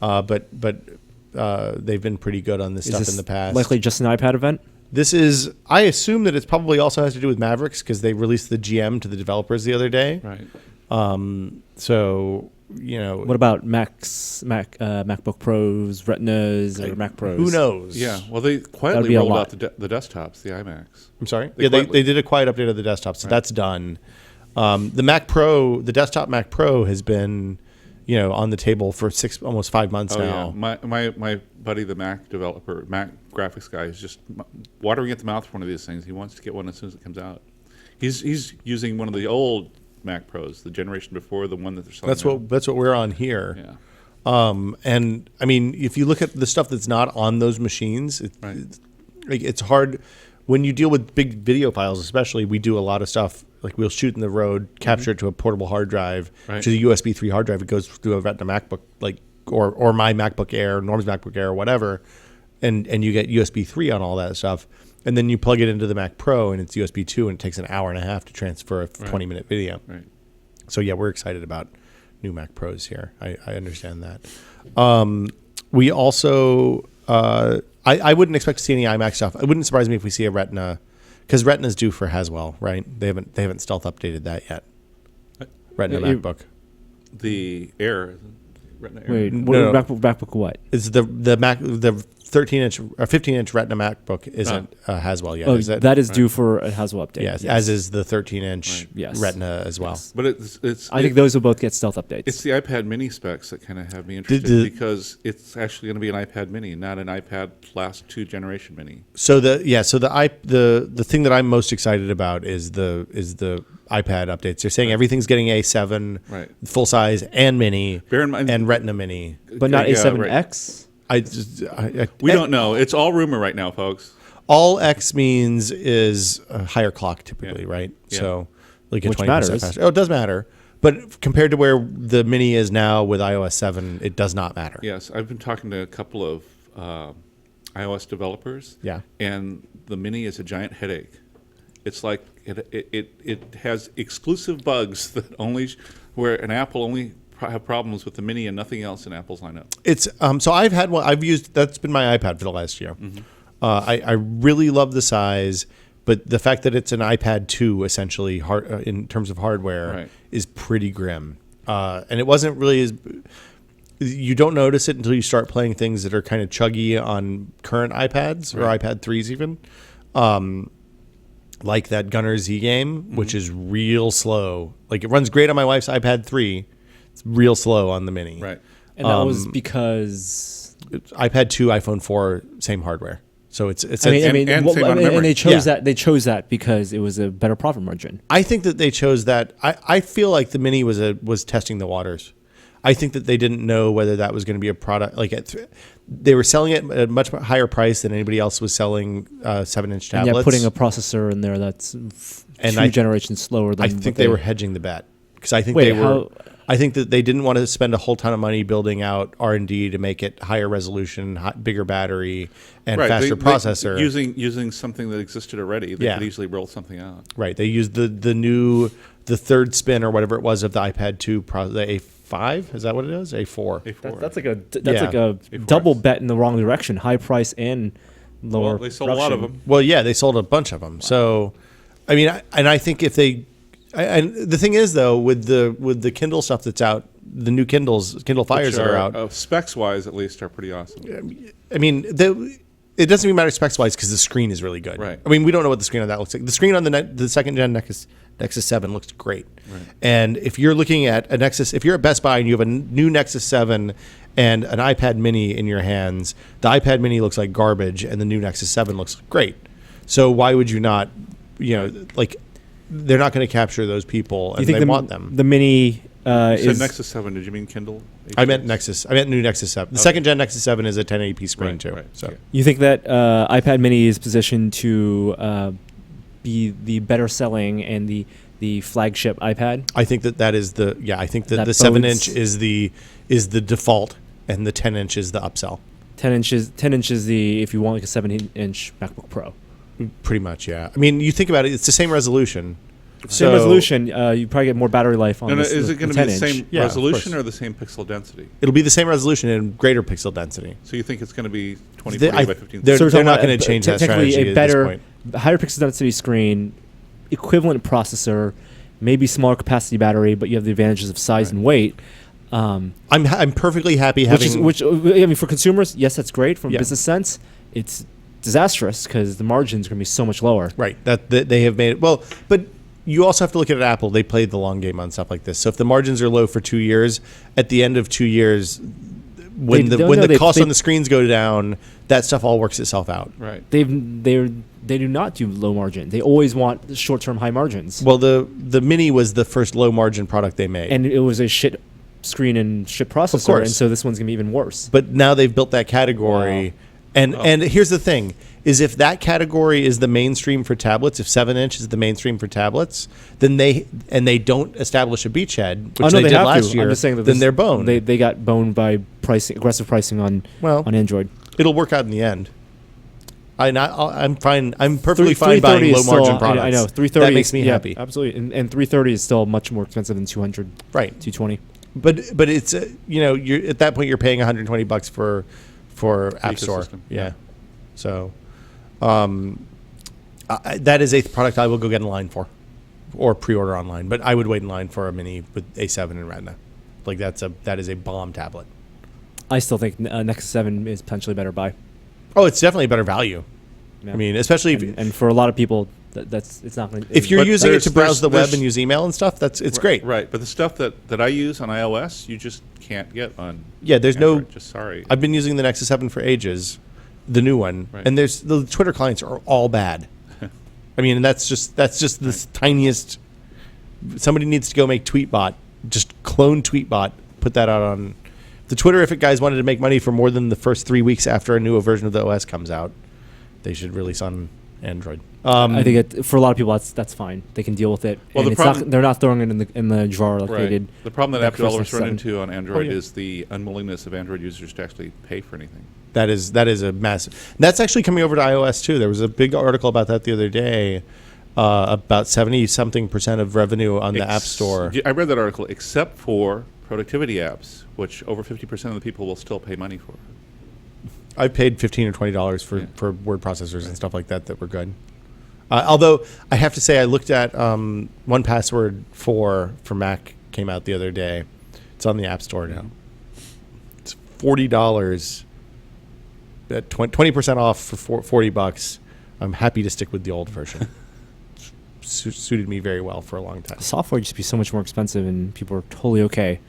but they've been pretty good on this Is stuff this in the past. likely just an iPad event? This is, I assume that it's probably also has to do with Mavericks because they released the GM to the developers the other day. Right. So, What about MacBook Pros, Retinas, or Mac Pros? who knows? Yeah. Well, they That'd quietly be a rolled lot. out the desktops, the iMacs. I'm sorry? They Yeah, they quietly- did a quiet update of the desktop, so that's done. The Mac Pro, the desktop Mac Pro has been on the table for almost 5 months now. Yeah. My buddy, the Mac developer, Mac graphics guy, is just watering at the mouth for one of these things. He wants to get one as soon as it comes out. He's using one of the old Mac Pros, the generation before the one that they're selling. That's what we're on here. Yeah. And I mean, if you look at the stuff that's not on those machines, it's hard when you deal with big video files. Especially, we do a lot of stuff like we'll shoot in the road, capture it to a portable hard drive, which is a USB 3 hard drive. It goes through a Retina MacBook, or my MacBook Air, Norm's MacBook Air, or whatever, and you get USB 3 on all that stuff. And then you plug it into the Mac Pro, and it's USB 2, and it takes an hour and a half to transfer a 20-minute video. Right. So yeah, we're excited about new Mac Pros here. I understand that. We also, I wouldn't expect to see any iMac stuff. It wouldn't surprise me if we see a Retina, because Retina's due for Haswell, right? They haven't stealth updated that yet. Retina MacBook. The Air. Retina Air. Wait, No. MacBook what? It's the 13-inch or 15-inch Retina MacBook isn't Haswell yet, is it? That is due for a Haswell update. Yes, as is the 13-inch Yes. Retina as well. Yes. But I think those will both get stealth updates. It's the iPad Mini specs that kind of have me interested because it's actually going to be an iPad Mini, not an iPad last 2 generation Mini. So the thing that I'm most excited about is the iPad updates. They're saying everything's getting A7, full size and Mini, Bear in mind, and Retina Mini, but not A7X. We don't know. It's all rumor right now, folks. All X means is a higher clock typically, right? Yeah. So like a Which 20% matters. faster. Oh, it does matter. But compared to where the Mini is now with iOS 7, it does not matter. Yes, I've been talking to a couple of iOS developers. Yeah. And the Mini is a giant headache. It's like it has exclusive bugs that where an Apple only have problems with the Mini and nothing else in Apple's lineup. It's so I've had one. That's been my iPad for the last year. Mm-hmm. I really love the size, but the fact that it's an iPad 2 essentially in terms of hardware is pretty grim. And it wasn't really you don't notice it until you start playing things that are kind of chuggy on current iPads or iPad 3s even. Like that Gunner Z game, which is real slow. Like it runs great on my wife's iPad 3. It's real slow on the Mini. Right. And that was because iPad 2, iPhone 4, same hardware. So it's and same amount of memory. And they chose that. They chose that because it was a better profit margin. I think that they chose that. I feel like the Mini was testing the waters. I think that they didn't know whether that was going to be a product. They were selling it at a much higher price than anybody else was selling 7-inch tablets. And yeah, putting a processor in there that's two generations slower than. I think they were hedging the bet because I think I think that they didn't want to spend a whole ton of money building out R&D to make it higher resolution, bigger battery, and faster processor. Using something that existed already, they could easily roll something out. Right. They used the third spin or whatever it was of the iPad 2, the A5. Is that what it is? A4. That's like a double bet in the wrong direction. High price and lower. Well, they sold a lot of them. Well, yeah, they sold a bunch of them. Wow. So, I mean, I think if they. And the thing is, though, with the Kindle stuff that's out, the new Kindle Fires that are out, specs wise at least, are pretty awesome. I mean, it doesn't even matter specs wise because the screen is really good. Right. I mean, we don't know what the screen on that looks like. The screen on the second gen Nexus 7 looks great. Right. And if you're looking at a Nexus, if you're at Best Buy and you have a new Nexus 7 and an iPad Mini in your hands, the iPad Mini looks like garbage, and the new Nexus 7 looks great. So why would you not? They're not going to capture those people, and they want them. The Mini is Nexus 7. Did you mean Kindle? I meant Nexus. I meant new Nexus 7. The second gen Nexus 7 is a 1080p screen too. Right. So you think that iPad Mini is positioned to be the better selling and the flagship iPad? I think that is I think that the 7-inch is the default, and the 10-inch is the upsell. 10 inches the if you want like a 17-inch MacBook Pro. Pretty much, yeah. I mean, you think about it; it's the same resolution. Same resolution. You probably get more battery life on this. Is it going to be the same Yeah, resolution or the same pixel density? It'll be the same resolution and greater pixel density. So you think it's going to be 2040 by 15? They're not going to change that strategy a better, at this point. Higher pixel density screen, equivalent processor, maybe smaller capacity battery, but you have the advantages of size and weight. I'm perfectly happy having which I mean for consumers, yes, that's great. From a business sense, it's disastrous because the margins are going to be so much lower. Right. That they have made it well, but you also have to look at Apple. They played the long game on stuff like this. So if the margins are low for 2 years, at the end of 2 years, when the costs on the screens go down, that stuff all works itself out. Right. They do not do low margin. They always want short-term high margins. Well, the Mini was the first low margin product they made, and it was a shit screen and shit processor, and so this one's gonna be even worse. But now they've built that category, and here's the thing: is if that category is the mainstream for tablets, if 7-inch is the mainstream for tablets, then they don't establish a beachhead, which they did last year. I'm just saying that then they're boned. They got boned by aggressive pricing on Android. It'll work out in the end. I'm fine. I'm perfectly fine buying low margin products. I know 330 that makes me happy. Absolutely, and 330 is still much more expensive than 200. Right, 220. But it's you're at that point you're paying $120 for App Store. Ecosystem. Yeah. So that is a product I will go get in line for, or pre-order online. But I would wait in line for a Mini with A7 and Retina. Like that is a bomb tablet. I still think Nexus 7 is potentially a better buy. Oh, it's definitely a better value. Yeah. I mean, especially and for a lot of people, it's not going to. If you're using it to browse the web and use email and stuff, it's great. Right, but the stuff that I use on iOS, you just can't get on. Yeah, there's Android. Just sorry. I've been using the Nexus 7 for ages, the new one, and the Twitter clients are all bad. I mean, and that's just the tiniest. Somebody needs to go make Tweetbot, just clone Tweetbot, put that out on the Twitterific guys. Wanted to make money for more than the first 3 weeks after a new version of the OS comes out. They should release on Android. I think for a lot of people that's fine. They can deal with it. Well, and they're not throwing it in the drawer like they did. The problem that app developers run into on Android is the unwillingness of Android users to actually pay for anything. That is a massive. That's actually coming over to iOS too. There was a big article about that the other day. About 70-something% of revenue on the App Store. I read that article, except for productivity apps, which over 50% of the people will still pay money for. I paid $15 or $20 for word processors and stuff like that were good. Although I have to say, I looked at 1Password 4 for Mac came out the other day. It's on the App Store now. It's $40 at 20% off for $40. I'm happy to stick with the old version. Suited me very well for a long time. Software used to be so much more expensive, and people were totally okay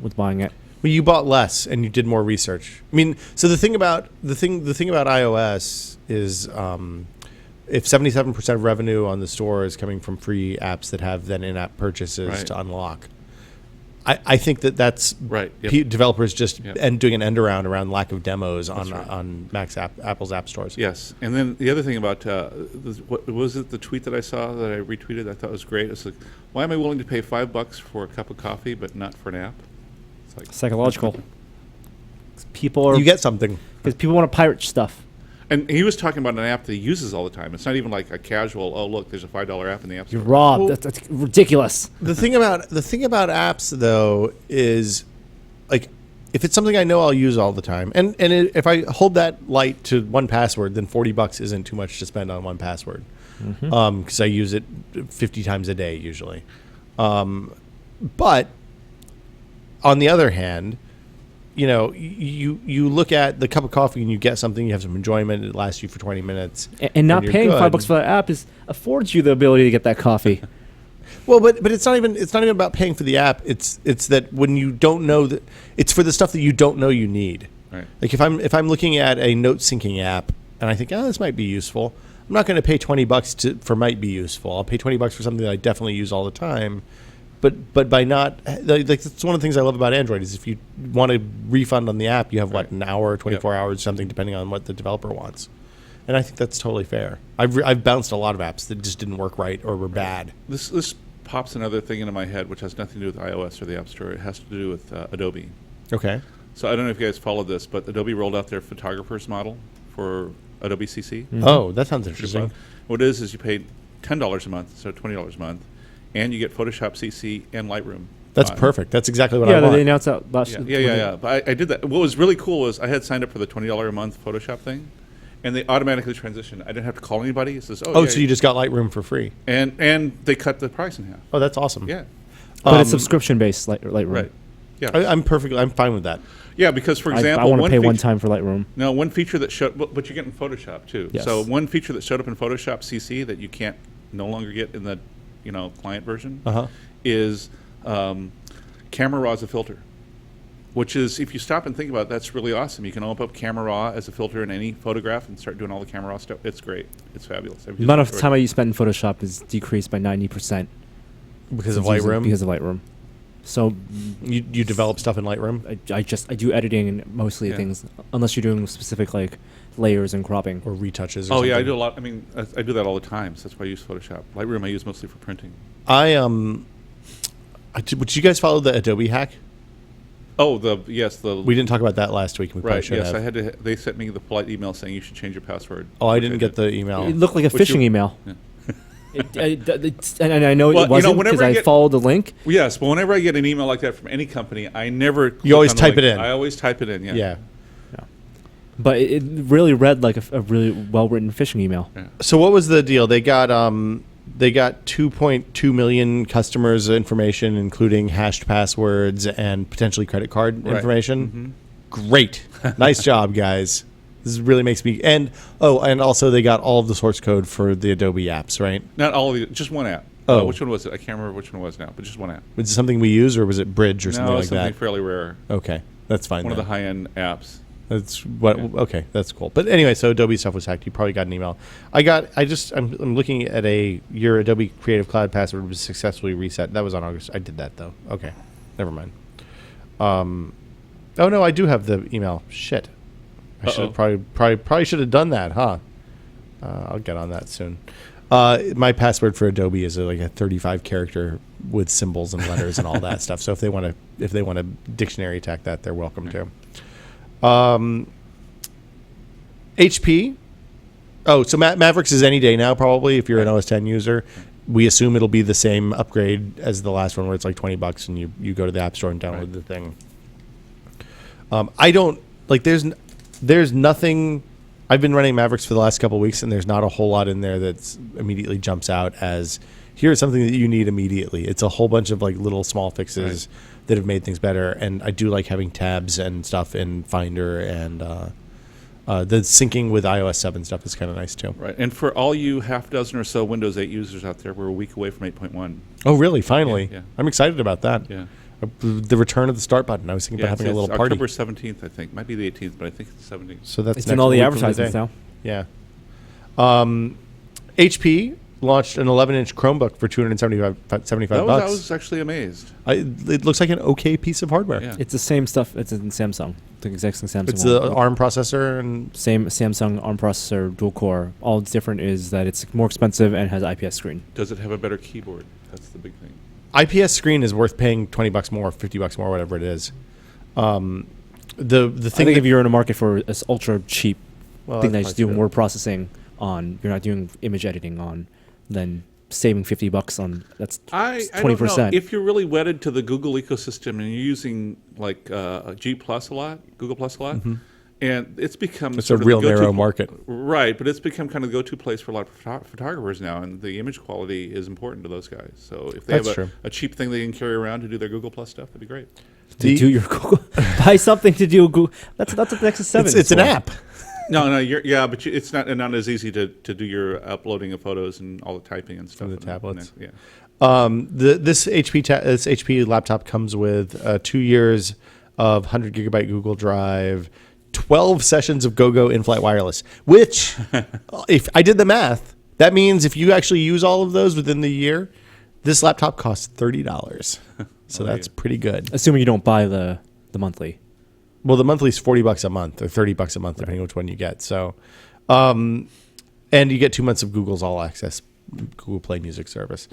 with buying it. Well, you bought less and you did more research. I mean, so the thing about iOS is if 77% of revenue on the store is coming from free apps that have then in-app purchases to unlock, I think that's developers just doing an end around lack of demos on Apple's app stores. Yes, and then the other thing about what was it? The tweet that I saw that I retweeted, I thought was great. It's like, why am I willing to pay $5 for a cup of coffee but not for an app? It's like psychological. You get something because people want to pirate stuff. And he was talking about an app that he uses all the time. It's not even like a casual, oh, look, there's a $5 app in the App Store. You're robbed. Well, that's ridiculous. The thing about apps, though, is like if it's something I know I'll use all the time, and if I hold that light to 1Password, then $40 isn't too much to spend on 1Password because I use it 50 times a day usually. But on the other hand, you look at the cup of coffee and you get something, you have some enjoyment, it lasts you for 20 minutes. And not paying $5 for that app affords you the ability to get that coffee. Well, but it's not even about paying for the app. It's that when you don't know that it's for the stuff that you don't know you need. Right. Like if I'm looking at a note syncing app and I think, this might be useful, I'm not going to pay $20 for might be useful. I'll pay $20 for something that I definitely use all the time. But by not, like that's one of the things I love about Android is if you want a refund on the app, you have an hour, 24 hours, something depending on what the developer wants, and I think that's totally fair. I've bounced a lot of apps that just didn't work right or were bad. This pops another thing into my head, which has nothing to do with iOS or the App Store. It has to do with Adobe. Okay. So I don't know if you guys followed this, but Adobe rolled out their photographers model for Adobe CC. Mm-hmm. Oh, that sounds interesting. What it is you pay $10 a month, so $20 a month. And you get Photoshop CC and Lightroom. That's perfect. That's exactly what I want. Yeah, they announced that last year. Yeah. But I did that. What was really cool was I had signed up for the $20 a month Photoshop thing, and they automatically transitioned. I didn't have to call anybody. It says, so you just got Lightroom for free. And they cut the price in half. Oh, that's awesome. Yeah. But it's subscription-based Lightroom. Right. Yeah. I'm fine with that. Yeah, because, for example, I want to pay one time for Lightroom. No, one feature that showed, but you get in Photoshop, too. Yes. So one feature that showed up in Photoshop CC that you can't no longer get in the client version, Uh-huh. is Camera Raw as a filter. Which is, if you stop and think about it, that's really awesome. You can open up Camera Raw as a filter in any photograph and start doing all the Camera Raw stuff. It's great. It's fabulous. The amount of time I spend in Photoshop is decreased by 90% Because of Lightroom? Because of Lightroom. So You develop stuff in Lightroom? I do editing and mostly things, unless you're doing specific like layers and cropping. Or retouches or Oh, something? yeah, I do a lot. I mean, I do that all the time, so that's why I use Photoshop. Lightroom I use mostly for printing. Would you guys follow the Adobe hack? Oh, We didn't talk about that last week. We probably right. should Yes, have. they sent me the polite email saying you should change your password. Oh, I didn't get the email. It looked like a Which phishing you- email. Yeah. And I know Well, it wasn't whenever because I I get- followed the link. Yes, but whenever I get an email like that from any company, I never. click always on the type it link. in. I always type it in. Yeah. Yeah. But it really read like a really well-written phishing email. Yeah. So what was the deal? They got 2.2 million customers' information, including hashed passwords and potentially credit card Right. information. Great, nice job, guys. This really makes me and also they got all of the source code for the Adobe apps, right? Not all of the, just one app. Oh. Which one was it? I can't remember which one it was now, but just one app. Was it something we use or was it Bridge or No, something like something that? fairly rare. Okay, that's fine. One of the then. high-end apps. That's what. Yeah. Okay, that's cool. But anyway, so Adobe stuff was hacked. You probably got an email. I'm looking at your Adobe Creative Cloud password was successfully reset. That was on August. I did that though. Okay, never mind. Oh no, I do have the email. Shit, I should have probably should have done that, huh? I'll get on that soon. My password for Adobe is like a 35 character with symbols and letters and all that stuff. So if they want to dictionary attack that, they're welcome to. HP. Oh, so Mavericks is any day now, probably, if you're an OS 10 user. We assume it'll be the same upgrade as the last one where it's like $20 and you go to the App Store and download the thing. I don't like there's nothing. I've been running Mavericks for the last couple of weeks and there's not a whole lot in there that's immediately jumps out as here's something that you need immediately. It's a whole bunch of like little small fixes that have made things better, and I do like having tabs and stuff in Finder, and the syncing with iOS 7 stuff is kind of nice too. Right. And for all you half dozen or so Windows 8 users out there, we're a week away from 8.1. Oh, really? Finally? Yeah. I'm excited about that. Yeah. The return of the start button. I was thinking about having a little party. October 17th, I think. Might be the 18th, but I think it's the 17th. So that's It's next in all the week from advertisements today. now. Yeah. HP launched an 11-inch Chromebook for $275. I was actually amazed. It looks like an okay piece of hardware. Yeah. It's the same stuff. It's in Samsung. The exact same Samsung. It's one. the ARM processor and Same Samsung ARM processor, dual core. All it's different is that it's more expensive and has IPS screen. Does it have a better keyboard? That's the big thing. IPS screen is worth paying $20 more, $50 more, whatever it is. The I thing think if you're in a market for this ultra cheap Well, thing that's that's doing true. word processing on, you're not doing image editing on, then saving $50 on that's I don't 20%. know. If you're really wedded to the Google ecosystem and you're using like G Plus a lot, Google Plus a lot, and it's become It's sort a of the real go-to narrow market. right? But it's become kind of the go-to place for a lot of photographers now, and the image quality is important to those guys. So if they That's have true. a cheap thing they can carry around to do their Google Plus stuff, that'd be great. to do your Google, buy something to do Google. That's what the Nexus 7 it's an for. app. No, but it's not as easy to do your uploading of photos and all the typing and stuff. the and tablets. Yeah. This HP laptop comes with 2 years of 100 gigabyte Google Drive, 12 sessions of GoGo in-flight wireless, which, if I did the math, that means if you actually use all of those within the year, this laptop costs $30. So that's pretty good. Assuming you don't buy the monthly. Well, the monthly is $40 a month or $30 a month, depending on which one you get. So, and you get 2 months of Google's All Access Google Play Music service.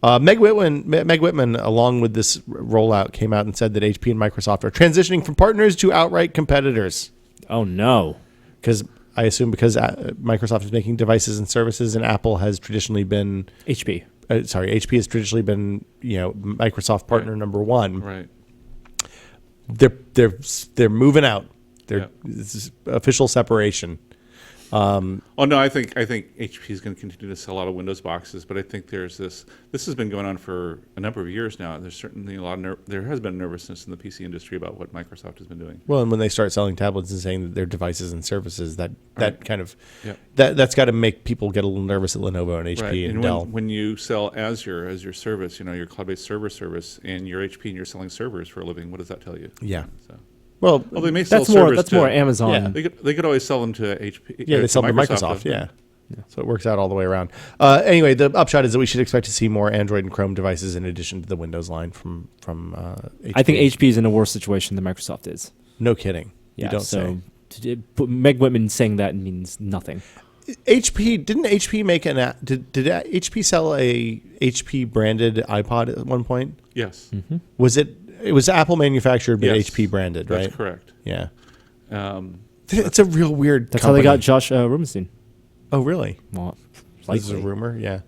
Meg Whitman, along with this rollout, came out and said that HP and Microsoft are transitioning from partners to outright competitors. Oh no! Because Microsoft is making devices and services, and Apple has traditionally been HP. HP has traditionally been Microsoft partner number one. Right. They're moving out. This is official separation. Oh no, I think HP is going to continue to sell a lot of Windows boxes, but I think there's this has been going on for a number of years now. There's certainly a lot of there has been nervousness in the PC industry about what Microsoft has been doing. Well, and when they start selling tablets and saying that they're devices and services, that kind of Yep. that's got to make people get a little nervous at Lenovo and HP Right. and Dell. When you sell Azure as your service, your cloud-based server service, and you're HP and you're selling servers for a living, what does that tell you? Yeah. So, Well, they may sell That's more. servers That's to, more Amazon. Yeah. They could always sell them to HP. yeah, they sell them to Microsoft. Yeah. So it works out all the way around. Anyway, the upshot is that we should expect to see more Android and Chrome devices in addition to the Windows line from HP. I think HP is in a worse situation than Microsoft is. No kidding. Yeah, you don't so say. Meg Whitman saying that means nothing. HP didn't HP make did HP sell a HP branded iPod at one point? Yes. Mm-hmm. It was Apple manufactured but Yes. HP branded, right? That's correct. Yeah. Um, It's a real weird That's company. how they got Josh Rubenstein. Oh, really? Well, This is a likely. rumor? Yeah.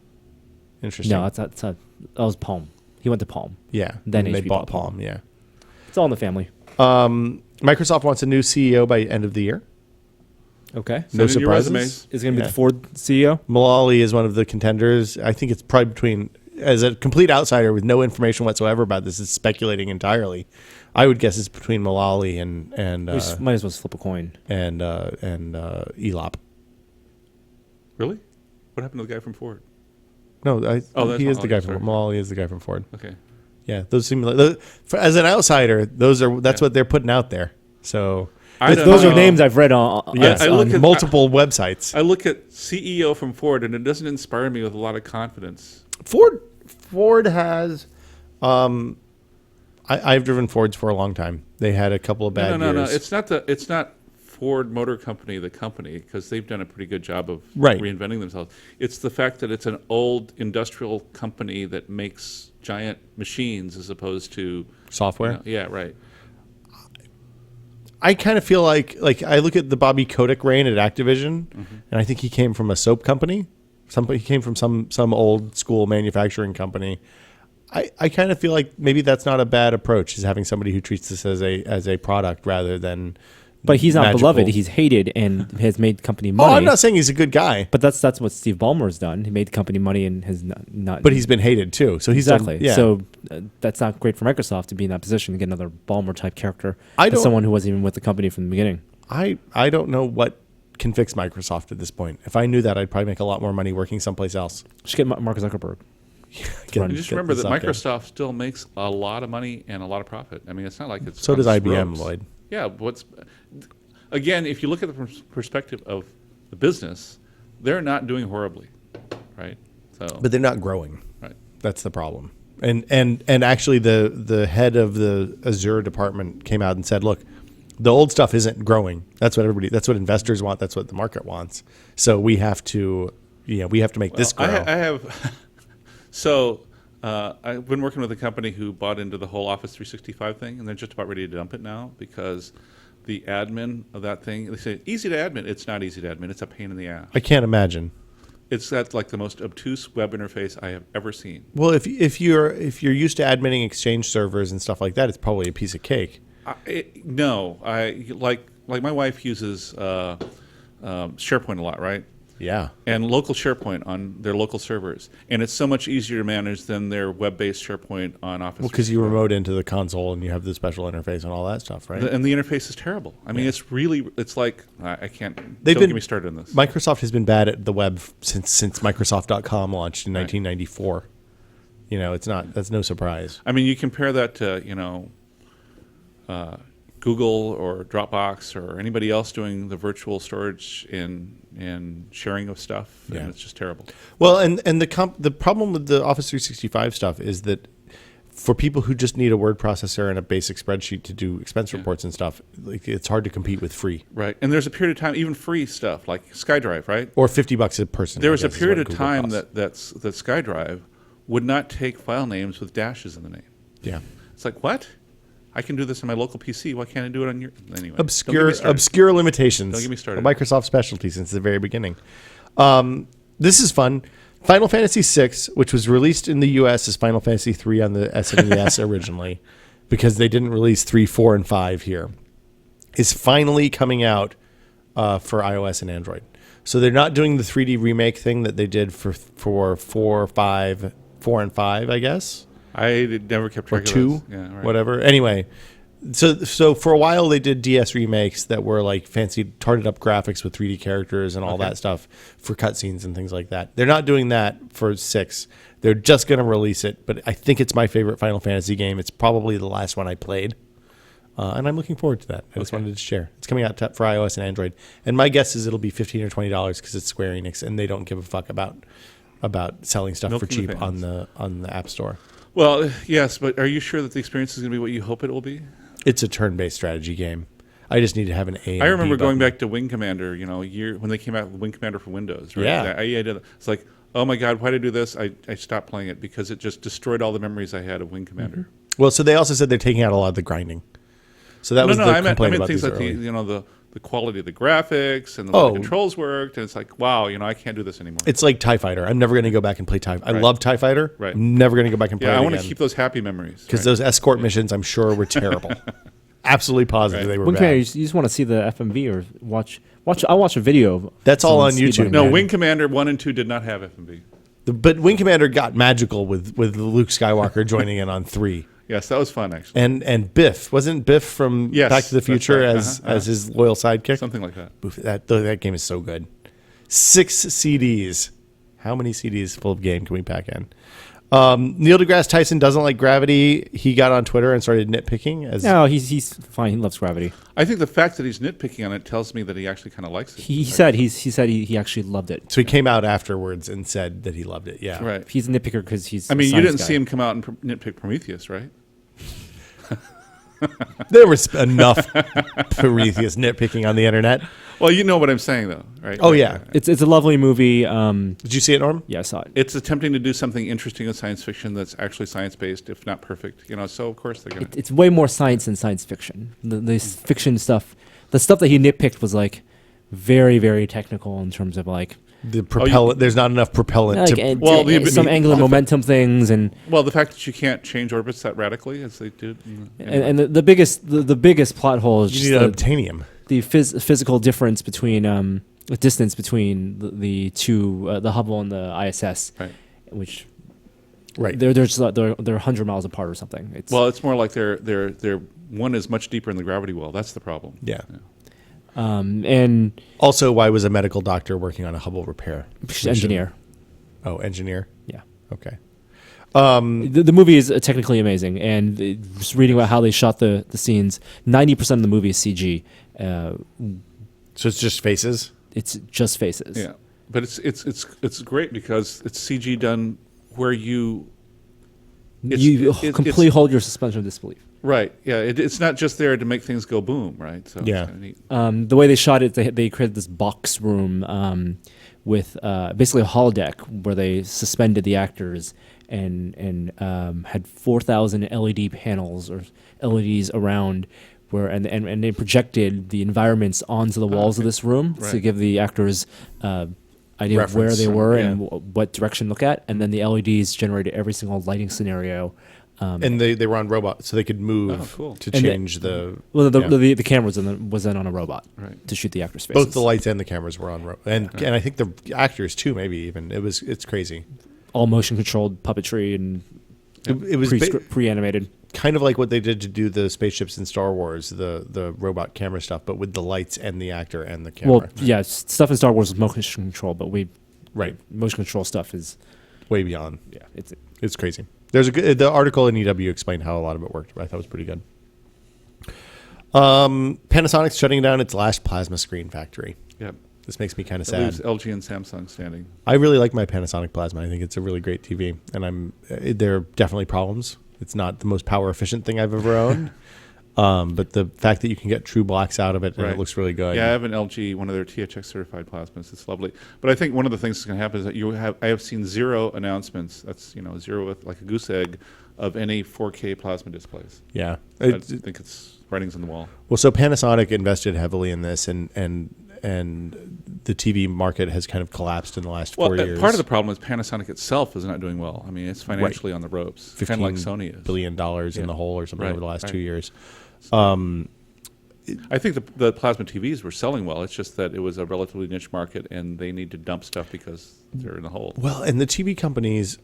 Interesting. No, that was Palm. He went to Palm. Yeah. Then and they HP bought bought Palm. Palm, yeah. It's all in the family. Microsoft wants a new CEO by end of the year. Okay. No Send in your surprises. resumes. Is it going to be Yeah. the Ford CEO? Mullally is one of the contenders. I think it's probably between, as a complete outsider with no information whatsoever about this, is speculating entirely. I would guess it's between Mullally and We just might as well flip a coin. Elop. Really? What happened to the guy from Ford? No, That's he is the guy Mullally, from sorry. Mullally is the guy from Ford. Okay. Yeah, those seem like as an outsider, that's what they're putting out there. So I don't Those know. are names I've read on. yes, I on look at- multiple websites. I look at CEO from Ford, and it doesn't inspire me with a lot of confidence. Ford has. I've driven Fords for a long time. They had a couple of bad No. years. It's not Ford Motor Company, the company, because they've done a pretty good job of Right. reinventing themselves. It's the fact that it's an old industrial company that makes giant machines as opposed to Software. yeah, right. I kind of feel like I look at the Bobby Kotick reign at Activision, and I think he came from a soap company. He came from some old school manufacturing company. I kind of feel like maybe that's not a bad approach, is having somebody who treats this as a product rather than. But he's not magical. beloved. He's hated and has made company Oh, money. I'm not saying he's a good guy, But that's what Steve Ballmer's done. He made company money and has not. but he's been hated too. So he's done- exactly. yeah. So that's not great for Microsoft to be in that position to get another Ballmer type character. I as don't- someone who wasn't even with the company from the beginning. I don't know what can fix Microsoft at this point. If I knew that, I'd probably make a lot more money working someplace else. Just get Mark Zuckerberg. And just remember that Zuck in. Microsoft still makes a lot of money and a lot of profit. I mean, it's not like it's So on does the IBM, ropes. Lloyd. Yeah, again, if you look at the perspective of the business, they're not doing horribly, right? So, But they're not growing. right. That's the problem. And actually, the head of the Azure department came out and said, "Look, the old stuff isn't growing. That's what investors want. That's what the market wants. So we have to, make this grow." I have. So I've been working with a company who bought into the whole Office 365 thing, and they're just about ready to dump it now because the admin of that thing, they say easy to admin. It's not easy to admin. It's a pain in the ass. I can't imagine. It's got like the most obtuse web interface I have ever seen. Well, if you're used to adminning Exchange servers and stuff like that, it's probably a piece of cake. No, I like my wife uses SharePoint a lot, right? Yeah. And local SharePoint on their local servers, and it's so much easier to manage than their web-based SharePoint on Office. Well, because you remote into the console and you have the special interface and all that stuff, right? And the interface is terrible. I mean, it's like I can't. They've Don't been- get me started on this. Microsoft has been bad at the web since Microsoft.com launched in 1994. That's no surprise. I mean, you compare that to Google or Dropbox or anybody else doing the virtual storage and sharing of stuff, Yeah. and it's just terrible. Well, and the problem with the Office 365 stuff is that for people who just need a word processor and a basic spreadsheet to do expense reports and stuff, like it's hard to compete with free Right, and there's a period of time, even free stuff like SkyDrive, right? or $50 a person. There I was a guess, is period what of Google time costs. that SkyDrive would not take file names with dashes in the name. yeah. It's like, what? I can do this on my local PC. Why can't I do it on your anyway? Don't get me started. obscure limitations. Don't get me started. A Microsoft specialty since the very beginning. This is fun. Final Fantasy VI, which was released in the US as Final Fantasy III on the SNES originally, because they didn't release 3, 4, and 5 here, is finally coming out for iOS and Android. So they're not doing the 3D remake thing that they did for 4 and 5, I guess, never kept or track of 2, those. Yeah, right. whatever. Anyway, so for a while they did DS remakes that were like fancy tarted up graphics with 3D characters and all that stuff for cutscenes and things like that. They're not doing that for 6. They're just going to release it, but I think it's my favorite Final Fantasy game. It's probably the last one I played. And I'm looking forward to that. I just wanted to share. It's coming out for iOS and Android. And my guess is it'll be $15 or $20 because it's Square Enix and they don't give a fuck about selling stuff for cheap on the App Store. Well, yes, but are you sure that the experience is going to be what you hope it will be? It's a turn-based strategy game. I just need to have an A. I remember going back to Wing Commander, a year when they came out with Wing Commander for Windows. Right? Yeah. I did. It's like, oh my God, why did I do this? I stopped playing it because it just destroyed all the memories I had of Wing Commander. Mm-hmm. Well, so they also said they're taking out a lot of the grinding. So that was the I complaint meant about things these like early. the quality of the graphics and the way the controls worked, and it's like, wow, I can't do this anymore. It's like TIE Fighter. I'm never going to go back and play TIE. I love TIE Fighter. Right. I'm never going to go back and play it I want to again. keep those happy memories. Because those escort missions, I'm sure, were terrible. Absolutely positive they were Wing bad. Commander, you just want to see the FMV or watch. I'll watch a video. Of That's all on someone YouTube. speedrunning No, it. Wing Commander 1 and 2 did not have FMV. But Wing Commander got magical with Luke Skywalker joining in on 3. Yes, that was fun, actually. And Biff. Wasn't Biff from Yes, Back to the that's Future right. as his loyal sidekick? Something like that. Oof, that game is so good. 6 CDs. How many CDs full of game can we pack in? Neil deGrasse Tyson doesn't like Gravity. He got on Twitter and started nitpicking. No, he's fine. He loves Gravity. I think the fact that he's nitpicking on it tells me that he actually kind of likes it. He said he actually loved it. So he came out afterwards and said that he loved it. Yeah. Right. He's a nitpicker because he's. I mean, a you science didn't guy. see him come out and nitpick Prometheus, right? There was enough Prometheus nitpicking on the internet. Well, you know what I'm saying, though, right? Oh, yeah. It's a lovely movie. Did you see it, Norm? Yeah, I saw it. It's attempting to do something interesting in science fiction that's actually science-based, if not perfect. So of course they're going to... It's way more science than science fiction. The fiction stuff, the stuff that he nitpicked was like very, very technical in terms of like The propellant. There's not enough propellant to. some angular momentum things and Well, the fact that you can't change orbits that radically as they do. and the biggest plot hole is You just need obtanium. the physical difference between the distance between the two the Hubble and the ISS, Right. which Right. they're 100 miles apart or something. It's more like they're one is much deeper in the gravity well. That's the problem. Yeah. And Also, why was a medical doctor working on a Hubble repair? engineer. Oh, engineer. Yeah. Okay. The movie is technically amazing, and just reading about how they shot the scenes, 90% of the movie is CG. So it's just faces. It's just faces. Yeah, but it's great because it's CG done where you completely hold your suspension of disbelief. Right. Yeah. It's not just there to make things go boom. Right. So Yeah. It's kinda neat. The way they shot it, they created this box room with basically a holodeck where they suspended the actors and had 4,000 LED panels or LEDs around where and they projected the environments onto the walls of this room to Right. give the actors idea of where Reference. they were Yeah. and what direction to look at, and then the LEDs generated every single lighting scenario. And they were on robots, so they could move Oh, cool. to And change the. Well, yeah. the camera was then on a robot Right. to shoot the actors' faces. Both the lights and the cameras were on, and I think the actors too. Maybe even it's crazy. all motion controlled puppetry and It was pre-animated. kind of like what they did to do the spaceships in Star Wars, the robot camera stuff, but with the lights and the actor and the camera. Well, yeah, stuff in Star Wars was motion control, but Right. motion control stuff is Way beyond. it's Crazy. There's the article in EW explained how a lot of it worked. I thought it was pretty good. Panasonic's shutting down its last plasma screen factory. Yep. This makes me kind of That sad. leaves LG and Samsung standing. I really like my Panasonic Plasma. I think it's a really great TV, and there are definitely problems. It's not the most power efficient thing I've ever owned, but the fact that you can get true blacks out of it and Right. it looks really good. Yeah, I have an LG, one of their THX certified plasmas. It's lovely. But I think one of the things that's going to happen is that I have seen zero announcements. That's zero with like a goose egg of any 4K plasma displays. Yeah. I think it's writings on the wall. Well, so Panasonic invested heavily in this, and the TV market has kind of collapsed in the last 4 years. Part of the problem is Panasonic itself is not doing well. I mean, it's financially on the ropes, kind of like Sony is. $15 billion in Yeah. the hole or something Right, over the last right. 2 years. I think the plasma TVs were selling well. It's just that it was a relatively niche market, and they need to dump stuff because they're in the hole. Well, and the TV companies,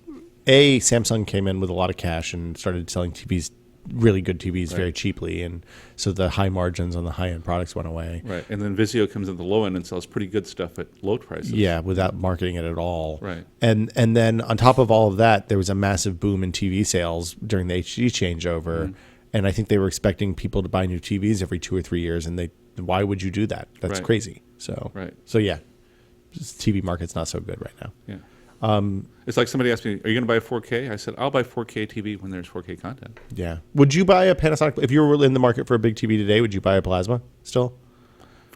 Samsung came in with a lot of cash and started selling TVs, really good TVs, very cheaply, and so the high margins on the high end products went away. Right, and then Vizio comes in the low end and sells pretty good stuff at low prices. Yeah, without marketing it at all. Right. And then on top of all of that, there was a massive boom in TV sales during the HD changeover, and I think they were expecting people to buy new TVs every 2 or 3 years, and why would you do that? That's crazy. So yeah, TV market's not so good right now. Yeah. It's like somebody asked me, "Are you going to buy a 4K?" I said, "I'll buy 4K TV when there's 4K content." Yeah. Would you buy a Panasonic if you were in the market for a big TV today? Would you buy a plasma still?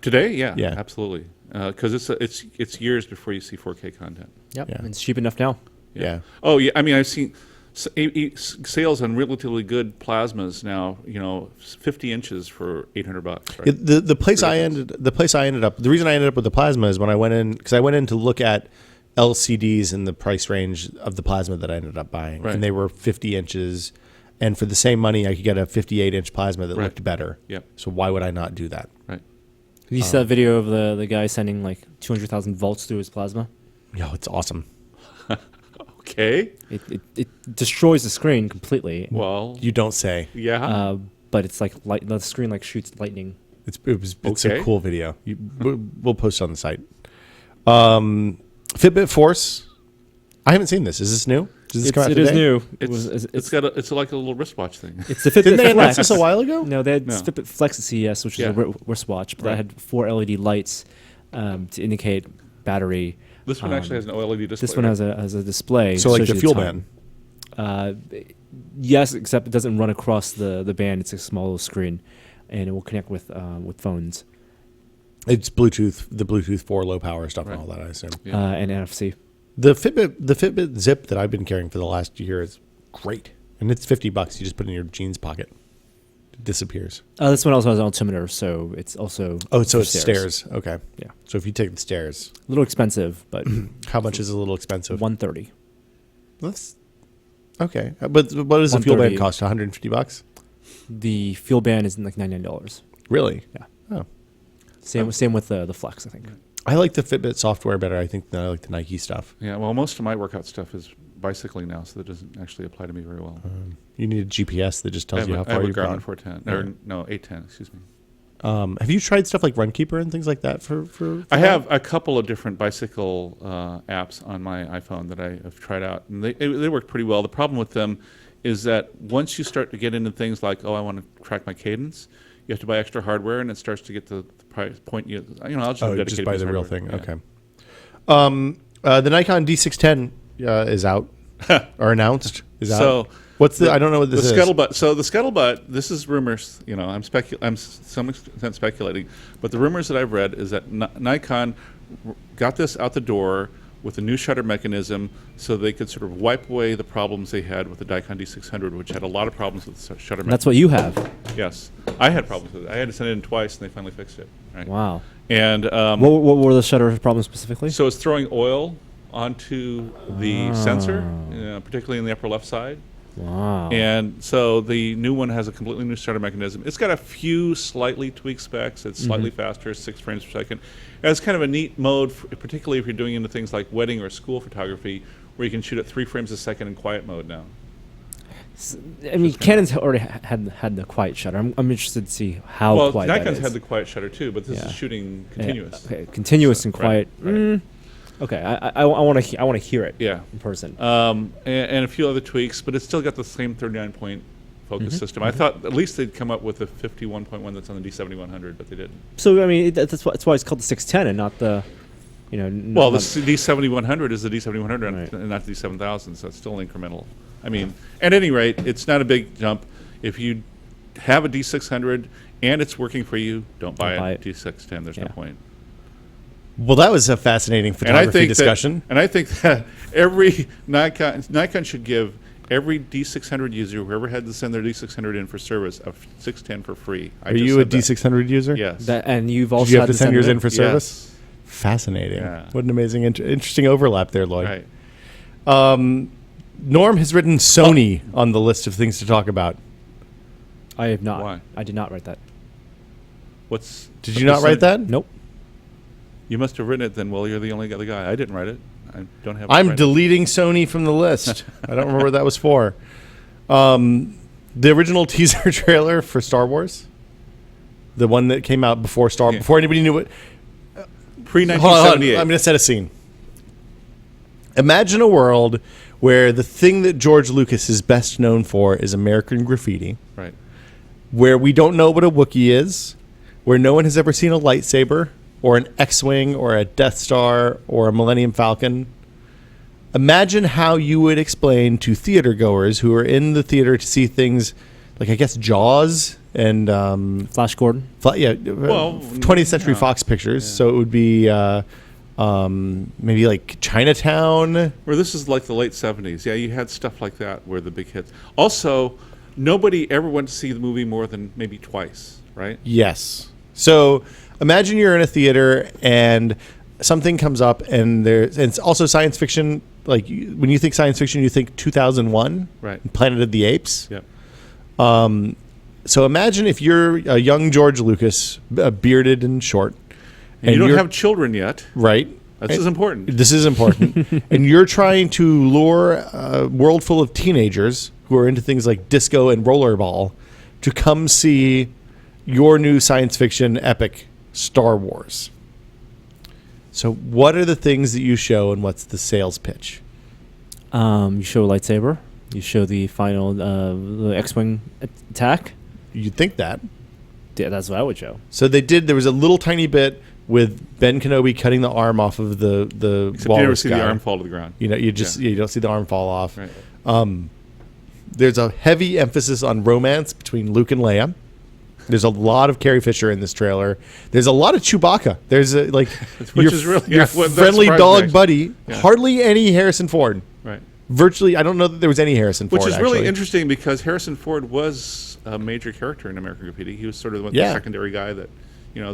Today, yeah, absolutely, because it's years before you see 4K content. Yep, it's cheap enough now. Yeah. Oh yeah, I mean I've seen sales on relatively good plasmas now. 50 inches for $800. Right? The place I ended up. The reason I ended up with the plasma is when I went in to look at LCDs in the price range of the plasma that I ended up buying, and they were 50 inches, and for the same money I could get a 58-inch plasma that looked better. Yep. So why would I not do that? Right. You saw that video of the guy sending like 200,000 volts through his plasma? Yeah, it's awesome. Okay. It destroys the screen completely. Well, You don't say. yeah. But it's like the screen like shoots lightning. It's a cool video. We'll post it on the site. Fitbit Force. I haven't seen this. Is this new? Does this come out It today? is new. It's like a little wristwatch thing. It's the Fitbit Didn't they announce Flex. this a while ago? No, they had Fitbit Flex at CES, which is a wristwatch, but that had 4 LED lights to indicate battery. This one actually has an OLED display. This one has a display. So like the shows you fuel time. band. Yes, except it doesn't run across the band. It's a small little screen, and it will connect with phones. It's Bluetooth, the Bluetooth 4 low power stuff and all that, I assume. And NFC. The Fitbit Zip that I've been carrying for the last year is great. And it's $50. You just put it in your jeans pocket. It disappears. This one also has an altimeter, so it's also So it's stairs. Okay. Yeah. So if you take the stairs. A little expensive, but How much is a little expensive? $130. That's okay. But what does the fuel band cost? $150? The fuel band is like $99. Really? Yeah. Oh. Same with the Flex, I think. I like the Fitbit software better, I think, than I like the Nike stuff. Yeah, well, most of my workout stuff is bicycling now, so that doesn't actually apply to me very well. You need a GPS that just tells you how I far have a you've Garmin gone. 410. Or, no, 810, excuse me. Have you tried stuff like Runkeeper and things like that for I have a couple of different bicycle apps on my iPhone that I have tried out, and they work pretty well. The problem with them is that once you start to get into things like, I want to track my cadence, you have to buy extra hardware, and it starts to get to the price point. I'll just buy the real thing. Yeah. Okay. The Nikon D610 is out or announced. Is out. So what's I don't know what this is. Scuttlebutt. So the scuttlebutt. This is rumors. I'm to some extent speculating, but the rumors that I've read is that Nikon got this out the door with a new shutter mechanism, so they could sort of wipe away the problems they had with the Nikon D600, which had a lot of problems with the shutter mechanism. That's what you have. Yes, I had problems with it. I had to send it in twice, and they finally fixed it. Right? Wow. And what were the shutter problems specifically? so it's throwing oil onto the sensor, particularly in the upper left side. Wow. And so the new one has a completely new shutter mechanism. It's got a few slightly tweaked specs. It's slightly faster, 6 frames per second. And it's kind of a neat mode, particularly if you're doing into things like wedding or school photography, where you can shoot at 3 frames a second in quiet mode now. I mean, Canon's already had the quiet shutter. I'm interested to see how quiet Nikon's that is. had the quiet shutter too, but this is shooting continuous. Okay, continuous and quiet. Right. Okay, I want to hear it. Yeah. In person. And a few other tweaks, but it's still got the same 39-point focus system. I thought at least they'd come up with a 51.1 that's on the D7100, but they didn't. So I mean, that's why it's called the 610 and not the, Well, the D7100 is the D7100 and not the D7000, so it's still incremental. I mean, at any rate, it's not a big jump. If you have a D600 and it's working for you, don't buy a D610. There's no point. Well, that was a fascinating photography discussion. And I think that every Nikon should give every D600 user, whoever had to send their D600 in for service, a 610 for free. Are you a D600 user? Yes. And you've also Did you have to send yours in for service? Yes. Fascinating. Yeah. What an amazing, interesting overlap there, Loyd. Right. Norm has written Sony on the list of things to talk about. I have not. Why? I did not write that. Did you not write that? Nope. You must have written it then. Well, you're the only other guy. I didn't write it. I don't have. I'm deleting Sony from the list. I don't remember what that was for. The original teaser trailer for Star Wars, the one that came out before before anybody knew what. Pre-1978. I'm going to set a scene. Imagine a world where the thing that George Lucas is best known for is American Graffiti, Right. where we don't know what a Wookiee is, where no one has ever seen a lightsaber or an X-Wing or a Death Star or a Millennium Falcon. Imagine how you would explain to theater goers who are in the theater to see things like, I guess, Jaws and Flash Gordon. 20th Century Fox pictures. Yeah. So it would be maybe like Chinatown. Where this is like the late 70s. Yeah, you had stuff like that where the big hits. Also, nobody ever went to see the movie more than maybe twice, right? Yes. So imagine you're in a theater and something comes up, and it's also science fiction. Like when you think science fiction, you think 2001, right? Planet of the Apes. Yep. So imagine if you're a young George Lucas, bearded and short, and you don't have children yet, right? This is important. This is important, and you're trying to lure a world full of teenagers who are into things like disco and rollerball to come see your new science fiction epic, Star Wars. So what are the things that you show, and what's the sales pitch? You show a lightsaber. You show the final the X-Wing attack. You'd think that. Yeah, that's what I would show. So there was a little tiny bit with Ben Kenobi cutting the arm off of the Except you never see the arm fall to the ground. You know, you don't see the arm fall off. Right. There's a heavy emphasis on romance between Luke and Leia. There's a lot of Carrie Fisher in this trailer. There's a lot of Chewbacca. There's your friendly dog buddy. Yeah. Hardly any Harrison Ford. Right. Virtually, I don't know that there was any Harrison Ford. Which is really interesting because Harrison Ford was a major character in American Graffiti. He was sort of the secondary guy that,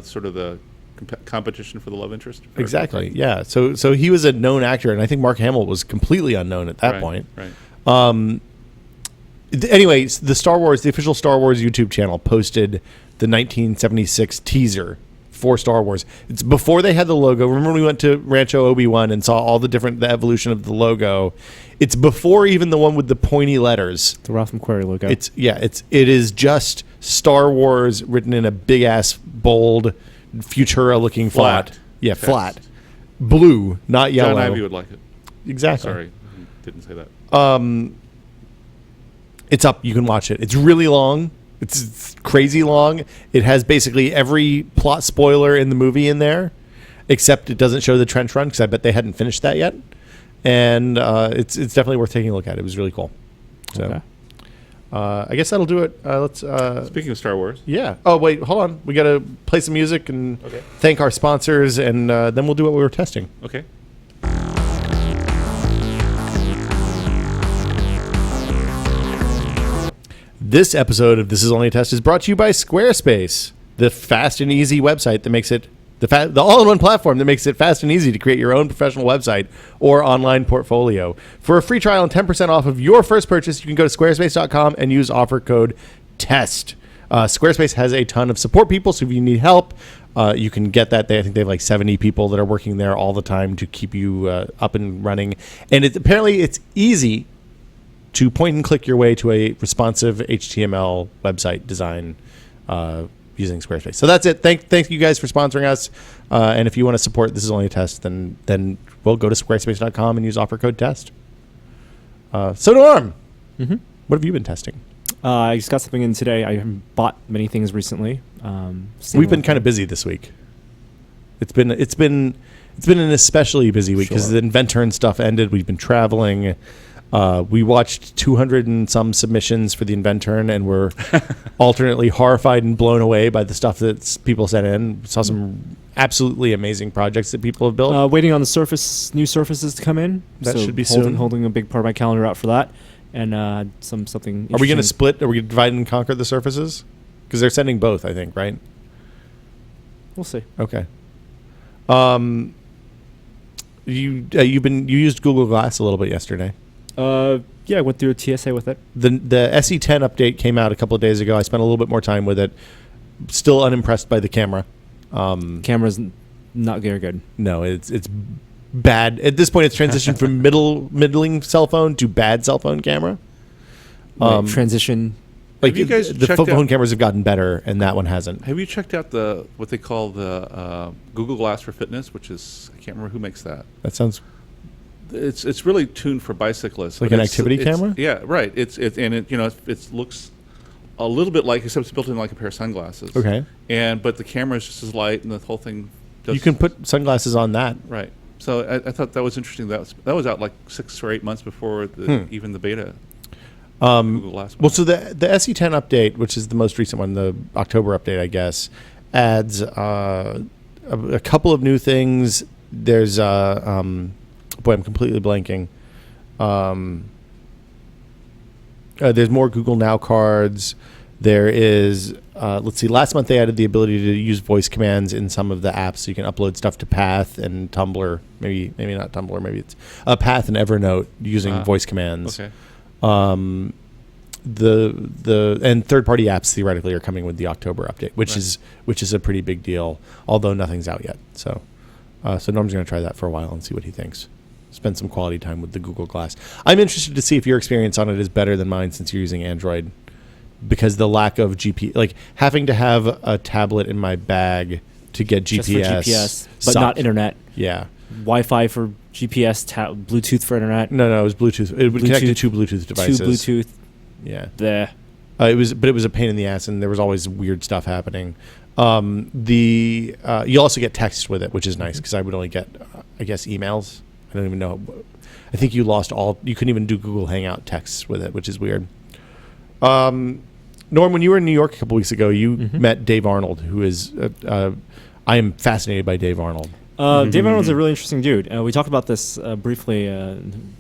sort of the competition for the love interest. Exactly. Yeah. So he was a known actor, and I think Mark Hamill was completely unknown at that point. Right. Anyways, the official Star Wars YouTube channel posted the 1976 teaser for Star Wars. It's before they had the logo. Remember when we went to Rancho Obi-Wan and saw all the evolution of the logo? It's before even the one with the pointy letters. The Ralph McQuarrie logo. It is just Star Wars written in a big ass bold Futura looking font. Yeah, text. Flat. Blue, not yellow. John Ivey would like it. Exactly. Sorry, didn't say that. It's up. You can watch it. It's really long. It's crazy long. It has basically every plot spoiler in the movie in there, except it doesn't show the trench run because I bet they hadn't finished that yet. And it's definitely worth taking a look at. It was really cool. So, okay. I guess that'll do it. Let's. Speaking of Star Wars. Yeah. Oh wait, hold on. We got to play some music and thank our sponsors, and then we'll do what we were testing. Okay. This episode of This Is Only a Test is brought to you by Squarespace, the fast and easy website that makes it the all-in-one platform that makes it fast and easy to create your own professional website or online portfolio. For a free trial and 10% off of your first purchase, you can go to squarespace.com and use offer code TEST. Squarespace has a ton of support people, so if you need help, you can get that. I think they have like 70 people that are working there all the time to keep you up and running. And apparently it's easy to point and click your way to a responsive HTML website design using Squarespace. So that's it. Thank you guys for sponsoring us. And if you want to support This Is Only a Test, then we'll go to squarespace.com and use offer code TEST. So Norm, what have you been testing? I just got something in today. I haven't bought many things recently. We've been kind of busy this week. It's been an especially busy week because the Inventor and stuff ended. We've been traveling. We watched 200 and some submissions for the Inventor, and we're alternately horrified and blown away by the stuff that people sent in. Saw some absolutely amazing projects that people have built. Waiting on the new surfaces to come in. That should be soon. Holding a big part of my calendar out for that, and something. Are we going to split? Are we going to divide and conquer the surfaces? Because they're sending both, I think, right? We'll see. Okay. You used Google Glass a little bit yesterday. Yeah, I went through a TSA with it. The SE10 update came out a couple of days ago. I spent a little bit more time with it. Still unimpressed by the camera. Camera's not very good. No, it's bad. At this point, it's transitioned from middling cell phone to bad cell phone camera. Transition. Like Have you guys the checked phone out- cameras have gotten better, and that one hasn't. Have you checked out what they call the Google Glass for Fitness, which is, I can't remember who makes that. That sounds It's really tuned for bicyclists. like but an it's- activity it's- camera? Yeah, right. It looks a little bit like, except it's built in like a pair of sunglasses. Okay. But the camera is just as light, and the whole thing. You can put sunglasses on that. Right. So I thought that was interesting. That was out like 6 or 8 months before even the beta. Google Glass. Well, so the SE10 update, which is the most recent one, the October update, I guess, adds a couple of new things. There's I'm completely blanking. There's more Google Now cards. There is, let's see, last month they added the ability to use voice commands in some of the apps, so you can upload stuff to Path and Tumblr. Maybe not Tumblr. Maybe it's Path and Evernote using voice commands. Okay. And third-party apps theoretically are coming with the October update, which is a pretty big deal. Although nothing's out yet, so Norm's going to try that for a while and see what he thinks. Spend some quality time with the Google Glass. I'm interested to see if your experience on it is better than mine since you're using Android, because the lack of GPS, like having to have a tablet in my bag to get Just GPS, for GPS, but sucked. not internet. Yeah. Wi-Fi for GPS, Bluetooth for internet. No, it was Bluetooth. It would connect to two Bluetooth devices. Two Bluetooth. Yeah. There. It was a pain in the ass, and there was always weird stuff happening. You also get text with it, which is nice because I would only get, I guess, emails. I don't even know. I think you couldn't even do Google Hangout texts with it, which is weird. Norm, when you were in New York a couple weeks ago, you met Dave Arnold, who is, I am fascinated by Dave Arnold. Dave Arnold's a really interesting dude. We talked about this briefly when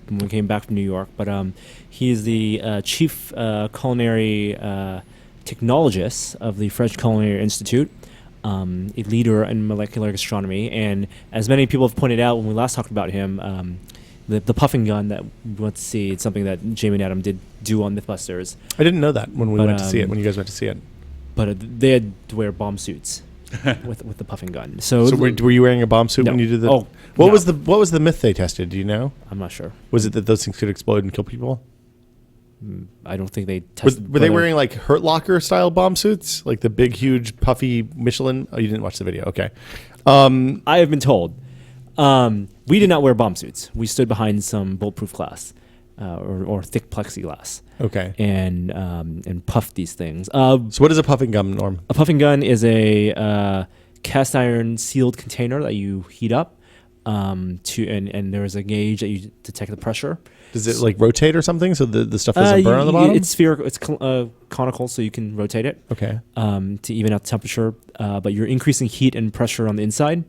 we came back from New York, but he's the chief culinary technologist of the French Culinary Institute, a leader in molecular gastronomy. And as many people have pointed out when we last talked about him, the puffing gun that we went to see, it's something that Jamie and Adam did do on Mythbusters. I didn't know that when we went to see it, when you guys went to see it. But they had to wear bomb suits with the puffing gun. So were you wearing a bomb suit No. when you did the? Oh, what no. was the myth they tested? Do you know? I'm not sure. Was it that those things could explode and kill people? I don't think they tested. Were they wearing like Hurt Locker style bomb suits, like the big, huge, puffy Michelin? Oh, you didn't watch the video. Okay. I have been told. We did not wear bomb suits. We stood behind some bulletproof glass or thick plexiglass. Okay. And puffed these things. So what is a puffing gun, Norm? A puffing gun is a cast iron sealed container that you heat up and there is a gauge that you detect the pressure. Does it like rotate or something so the stuff doesn't burn on the bottom? It's spherical. It's conical, so you can rotate it. Okay. To even out the temperature, but you're increasing heat and pressure on the inside,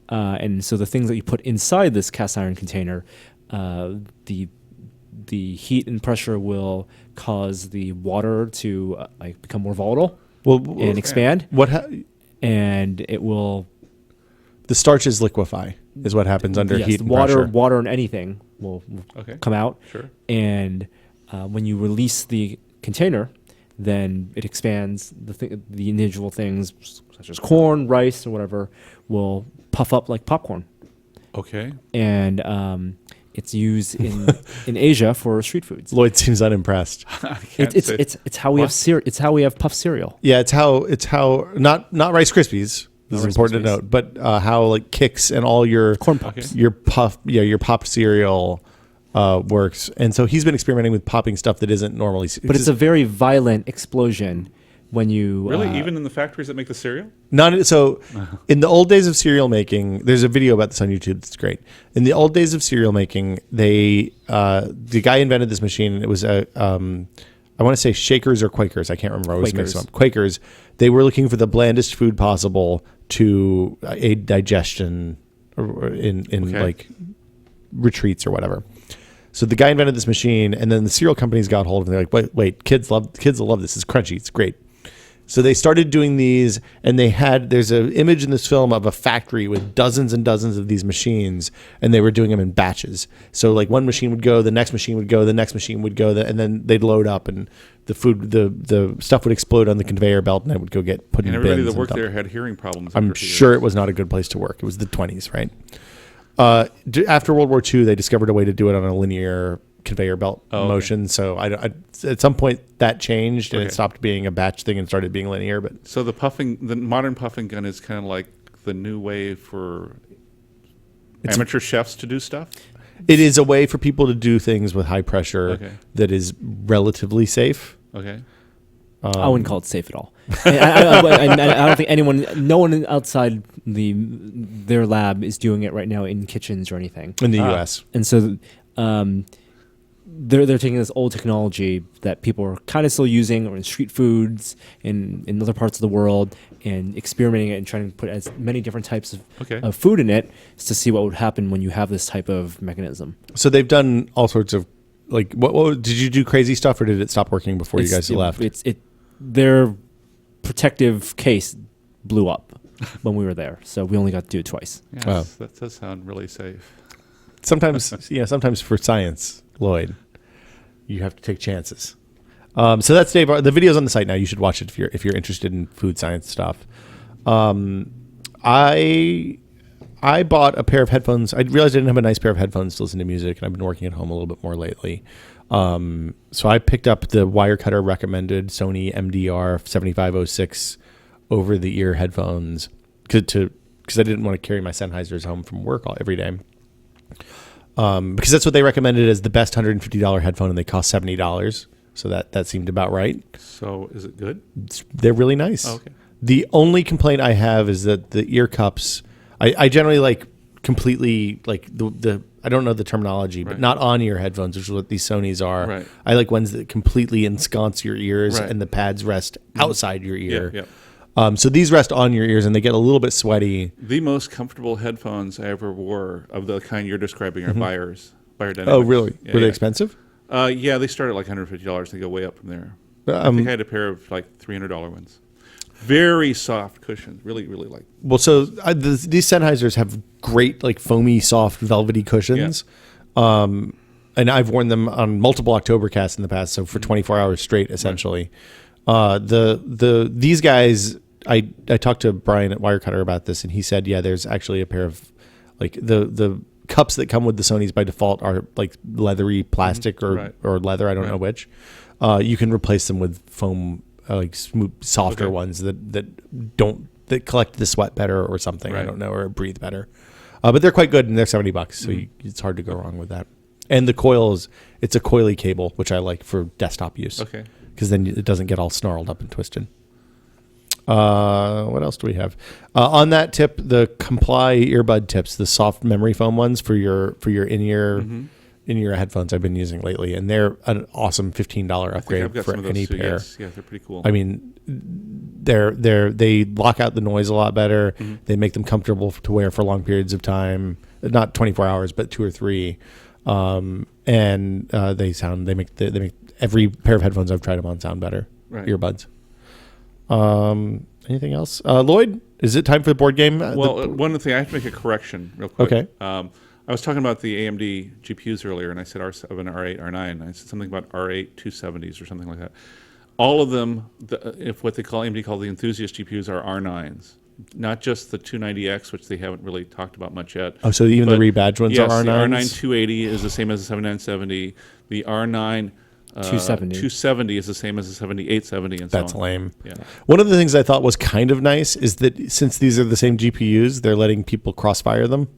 and so the things that you put inside this cast iron container, the heat and pressure will cause the water to become more volatile and expand. And it will. The starches liquefy is what happens under heat and pressure. Water and anything will come out. Sure. And when you release the container, then it expands. The individual things, such as corn, rice, or whatever, will puff up like popcorn. Okay. And it's used in Asia for street foods. Lloyd seems unimpressed. It's how we have it's how we have puff cereal. Yeah, it's how not Rice Krispies. This is Rice important Krispies. to note, but how like Kix and all your Corn puffs. your popped cereal works. And so he's been experimenting with popping stuff that isn't normally. But it's a very violent explosion when you Really, even in the factories that make the cereal? In the old days of cereal making, there's a video about this on YouTube that's great. In the old days of cereal making, the guy invented this machine. And it was I want to say Shakers or Quakers. I can't remember. I always mix them up. Quakers. They were looking for the blandest food possible to aid digestion or in like retreats or whatever. So the guy invented this machine, and then the cereal companies got hold of it. They're like, wait, kids will love this. It's crunchy. It's great. So they started doing these, and there's an image in this film of a factory with dozens and dozens of these machines, and they were doing them in batches. So like one machine would go, the next machine would go, the next machine would go, and then they'd load up, and the stuff would explode on the conveyor belt, and it would go get put in bins. And everybody that worked there had hearing problems. I'm sure it was not a good place to work. It was the 20s, right? After World War II, they discovered a way to do it on a linear conveyor belt motion. So at some point that changed, and it stopped being a batch thing and started being linear. But so the modern puffing gun is kind of like the new way for amateur chefs to do stuff. It is a way for people to do things with high pressure that is relatively safe. Okay. I wouldn't call it safe at all. I don't think no one outside their lab is doing it right now in kitchens or anything. In the U.S. And so they're taking this old technology that people are kind of still using, or in street foods in other parts of the world, and experimenting it and trying to put as many different types of food in it to see what would happen when you have this type of mechanism. So they've done all sorts of, like, what did you do crazy stuff, or did it stop working before you guys left? Their protective case blew up when we were there, so we only got to do it twice. Yes, that does sound really safe. Sometimes, sometimes for science, Loyd, you have to take chances. So that's Dave. The video's on the site now. You should watch it if you're interested in food science stuff. I bought a pair of headphones. I realized I didn't have a nice pair of headphones to listen to music, and I've been working at home a little bit more lately. So I picked up the Wirecutter recommended Sony MDR 7506 over-the-ear headphones because I didn't want to carry my Sennheisers home from work every day. Because that's what they recommended as the best $150 headphone, and they cost $70. So that seemed about right. So is it good? They're really nice. Oh, okay. The only complaint I have is that the ear cups, I generally like completely, like the I don't know the terminology, but not on-ear headphones, which is what these Sonys are. Right. I like ones that completely ensconce your ears and the pads rest outside your ear. Yeah. So these rest on your ears, and they get a little bit sweaty. The most comfortable headphones I ever wore, of the kind you're describing, are Beyerdynamics. Oh, really? Yeah, Were they expensive? Yeah, they start at like $150. They go way up from there. I think I had a pair of like $300 ones. Very soft cushions. Really, really like. Well, so these Sennheisers have great, like, foamy, soft, velvety cushions. Yeah. And I've worn them on multiple Octobercasts in the past, so for 24 hours straight, essentially. Right. These guys, I talked to Brian at Wirecutter about this, and he said, yeah, there's actually a pair of, like, the cups that come with the Sonys by default are like leathery plastic or leather. I don't know which. You can replace them with foam, like smooth, softer ones that collect the sweat better or something. Right. I don't know, or breathe better. But they're quite good, and they're $70, so it's hard to go wrong with that. And the coils, it's a coily cable, which I like for desktop use. Okay. Because then it doesn't get all snarled up and twisted. What else do we have? On that tip, the Comply earbud tips, the soft memory foam ones for your in-ear headphones I've been using lately, and they're an awesome $15 upgrade for any pair. Yes. Yeah, they're pretty cool. I mean, they lock out the noise a lot better. Mm-hmm. They make them comfortable to wear for long periods of time, not 24 hours, but 2 or 3. And they make every pair of headphones I've tried them on sound better. Right. Earbuds. Anything else? Loyd, is it time for the board game? Well, one thing, I have to make a correction real quick. Okay. I was talking about the AMD GPUs earlier, and I said R7, R8, R9. I said something about R8 270s or something like that. All of them, if what they call AMD call the enthusiast GPUs, are R9s. Not just the 290X, which they haven't really talked about much yet. Oh, so even the rebadged ones are R9s? The R9 280 is the same as the 7970. The R9 270 is the same as the 7870, and so on. That's lame. Yeah. One of the things I thought was kind of nice is that since these are the same GPUs, they're letting people crossfire them.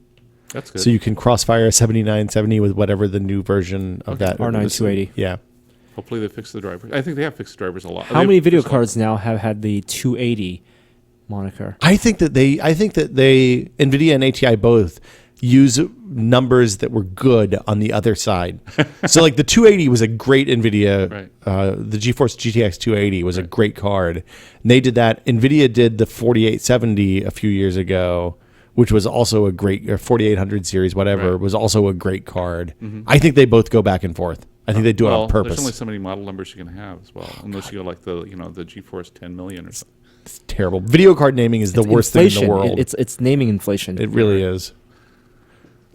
That's good. So you can crossfire a 7970 with whatever the new version of that R9 280. Yeah. Hopefully they fix the drivers. I think they have fixed the drivers a lot. How many video cards now have had the 280 moniker? I think that they NVIDIA and ATI both use numbers that were good on the other side. So like the 280 was a great NVIDIA, the GeForce GTX 280 was a great card. And they did that. NVIDIA did the 4870 a few years ago, which was also a great, or 4800 series, whatever, was also a great card. Mm-hmm. I think they both go back and forth. I think they do it on purpose. There's only so many model numbers you can have as well, unless you go like the GeForce 10 million or something. It's terrible. Video card naming is the worst thing in the world. It's naming inflation. It really is.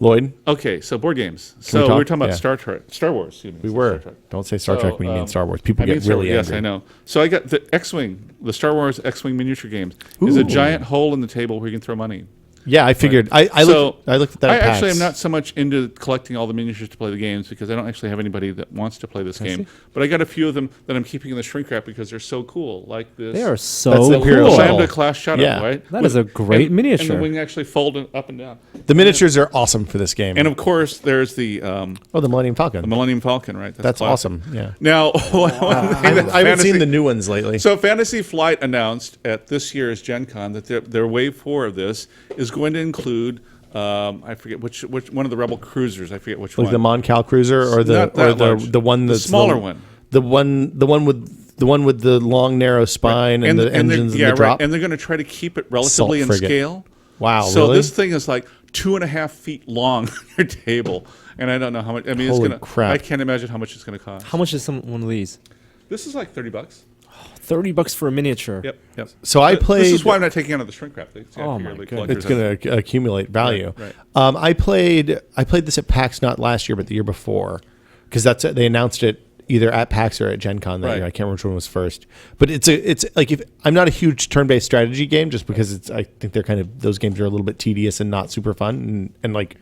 Lloyd? Okay, so board games. we So we were talk? talking about Yeah. Star Wars. Excuse me. We Star were. Trek. Don't say Star Trek when you mean Star Wars. People I mean get Star really Wars. angry. Yes, I know. So I got the X-Wing, the Star Wars X-Wing miniature games. Is a Ooh. giant hole in the table where you can throw money. Yeah, I figured. I looked at that. I at actually PAX. am not so much into collecting all the miniatures to play the games because I don't actually have anybody that wants to play this game. see. But I got a few of them that I'm keeping in the shrink wrap because they're so cool. Like this. They are That's so the Imperial cool. Shuttle. Lambda class shuttle, Yeah. right? That is a great and miniature. the wing actually folded up and down. The miniatures are awesome for this game. And of course, there's the the Millennium Falcon. Millennium Falcon, right? That's classic. awesome. Yeah. Now, one thing that I haven't seen Fantasy- the new ones lately. So Fantasy Flight announced at this year's Gen Con that their Wave 4 of this is going to include, I forget which one of the Rebel cruisers. I forget which Like one. the Mon Cal cruiser or Not that large. the one The that's smaller one. The one with the long narrow spine and the engines and the drop. And they're going to try to keep it relatively in frigate. scale. Wow, So really? this thing is like 2.5 feet long on your table, and I don't know how much. I mean, Holy it's gonna. crap. I can't imagine how much it's going to cost. How much is one of these? This is like $30. $30 for a miniature. Yep. So I This played. is why I'm not taking it out of the shrink wrap. Oh my goodness. It's going to accumulate value. Right. I played this at PAX not last year but the year before because they announced it either at PAX or at Gen Con that Right. year. I can't remember which one was first. But it's like if I'm not a huge turn-based strategy game just because I think those games are a little bit tedious and not super fun and like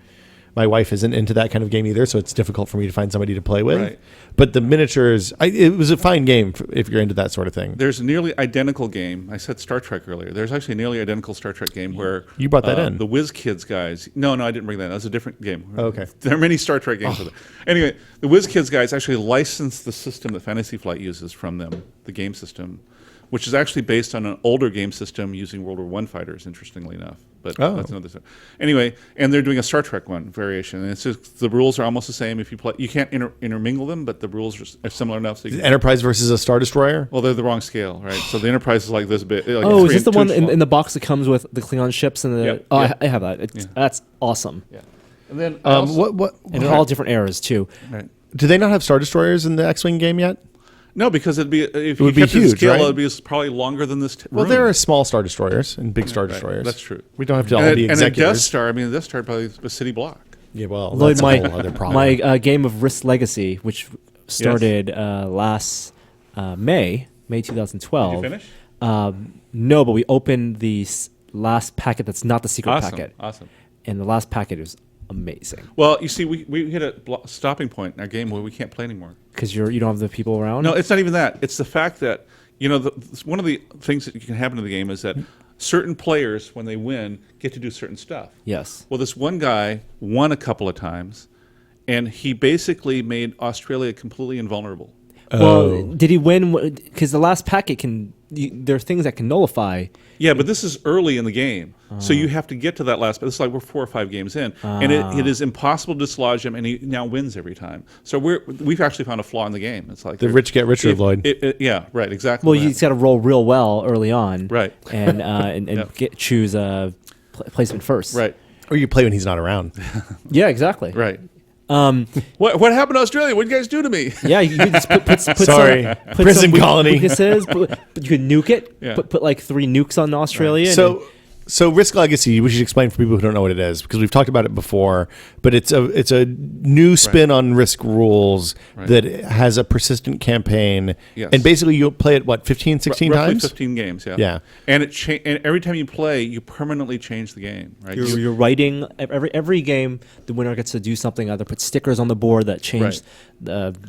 my wife isn't into that kind of game either, so it's difficult for me to find somebody to play with. Right. But the miniatures, it was a fine game if you're into that sort of thing. There's a nearly identical game. I said Star Trek earlier. There's actually a nearly identical Star Trek game where You brought that in. The Whiz Kids guys. No, I didn't bring that. That was a different game. Oh, okay. There are many Star Trek games with it. Anyway, the Whiz Kids guys actually licensed the system that Fantasy Flight uses from them, the game system, which is actually based on an older game system using World War I fighters. Interestingly enough, but that's another thing. Anyway, and they're doing a Star Trek one variation, and it's just the rules are almost the same. If you play, you can't intermingle them, but the rules are similar enough. So you can, Enterprise versus a Star Destroyer? well, they're the wrong scale, right? So the Enterprise is like this big. Like Oh, is three- this the two one inch long. in the box that comes with the Klingon ships and the? Yep, Oh, yep. I have that. That's awesome. Yeah. And then also- What And they're all different eras too. Right. do they not have Star Destroyers in the X-Wing game yet? No, because it'd be if would you be kept it to huge, scale, right? it'd be probably longer than this. Well, room. there are small Star Destroyers and big Star Right, Destroyers. that's true. We don't have to all And be a Death executives. Star. I mean, the Death Star probably a city block. Yeah, well, Lloyd, that's my a whole other problem. my game of Risk Legacy, which started last May Did 2012. you finish? No, but we opened the last packet that's not the secret Awesome. packet, Awesome. and the last packet is amazing Well, you see, we hit a stopping point in our game where we can't play anymore. because you don't have the people around. No, it's not even that. It's the fact that one of the things that can happen in the game is that certain players, when they win, get to do certain stuff. Yes. Well, this one guy won a couple of times, and he basically made Australia completely invulnerable. Well, did he win? Because the last packet there are things that can nullify. Yeah, but this is early in the game, so you have to get to that last. But it's like we're 4 or 5 games in, and it is impossible to dislodge him, and he now wins every time. So we've actually found a flaw in the game. It's like The rich get richer, Lloyd. Yeah, right, exactly. Well, that. you got to roll real well early on, Right. And Yep. choose a placement first, Right, Or you play when he's not around. Yeah, exactly. right. What happened to Australia? What did you guys do to me? Yeah, you could just put Sorry. some, Prison colony. weaknesses, but you could nuke it. Yeah. Put like 3 nukes on Australia. So Risk Legacy, we should explain for people who don't know what it is because we've talked about it before. But it's a new spin on Risk rules that has a persistent campaign. Yes. And basically you'll play it 15, 16 Roughly times? 15 games, yeah. Yeah. And and every time you play, you permanently change the game, right? You're writing every game. The winner gets to do something, either put stickers on the board that change,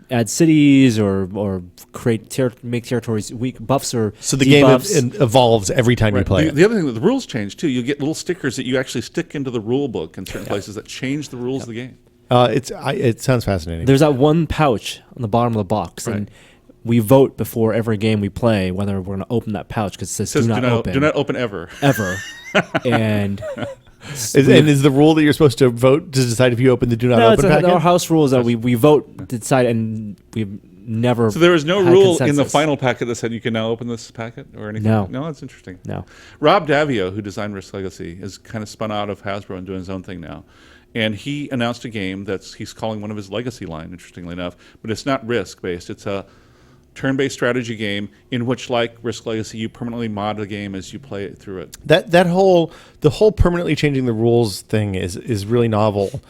add cities or create make territories weak, buffs or So the debuffs. game evolves every time you play it. The other thing that the rules change too. You get little stickers that you actually stick into the rule book in certain places that change the rules of the game. It sounds fascinating. There's that one pouch on the bottom of the box, Right. and we vote before every game we play whether we're going to open that pouch because it says, do not open. Do not open ever. Ever. And Is the rule that you're supposed to vote to decide if you open the do not no, open it's packet? our house rules that we vote to decide, and we never. So there was no had rule in the consensus. final packet that said you can now open this packet or anything? No. No, that's interesting. No. Rob Davio, who designed Risk Legacy, is kind of spun out of Hasbro and doing his own thing now. And he announced a game he's calling one of his Legacy line, interestingly enough, but it's not Risk-based. It's a turn-based strategy game in which, like Risk Legacy, you permanently mod the game as you play it through it. The whole permanently changing the rules thing is really novel.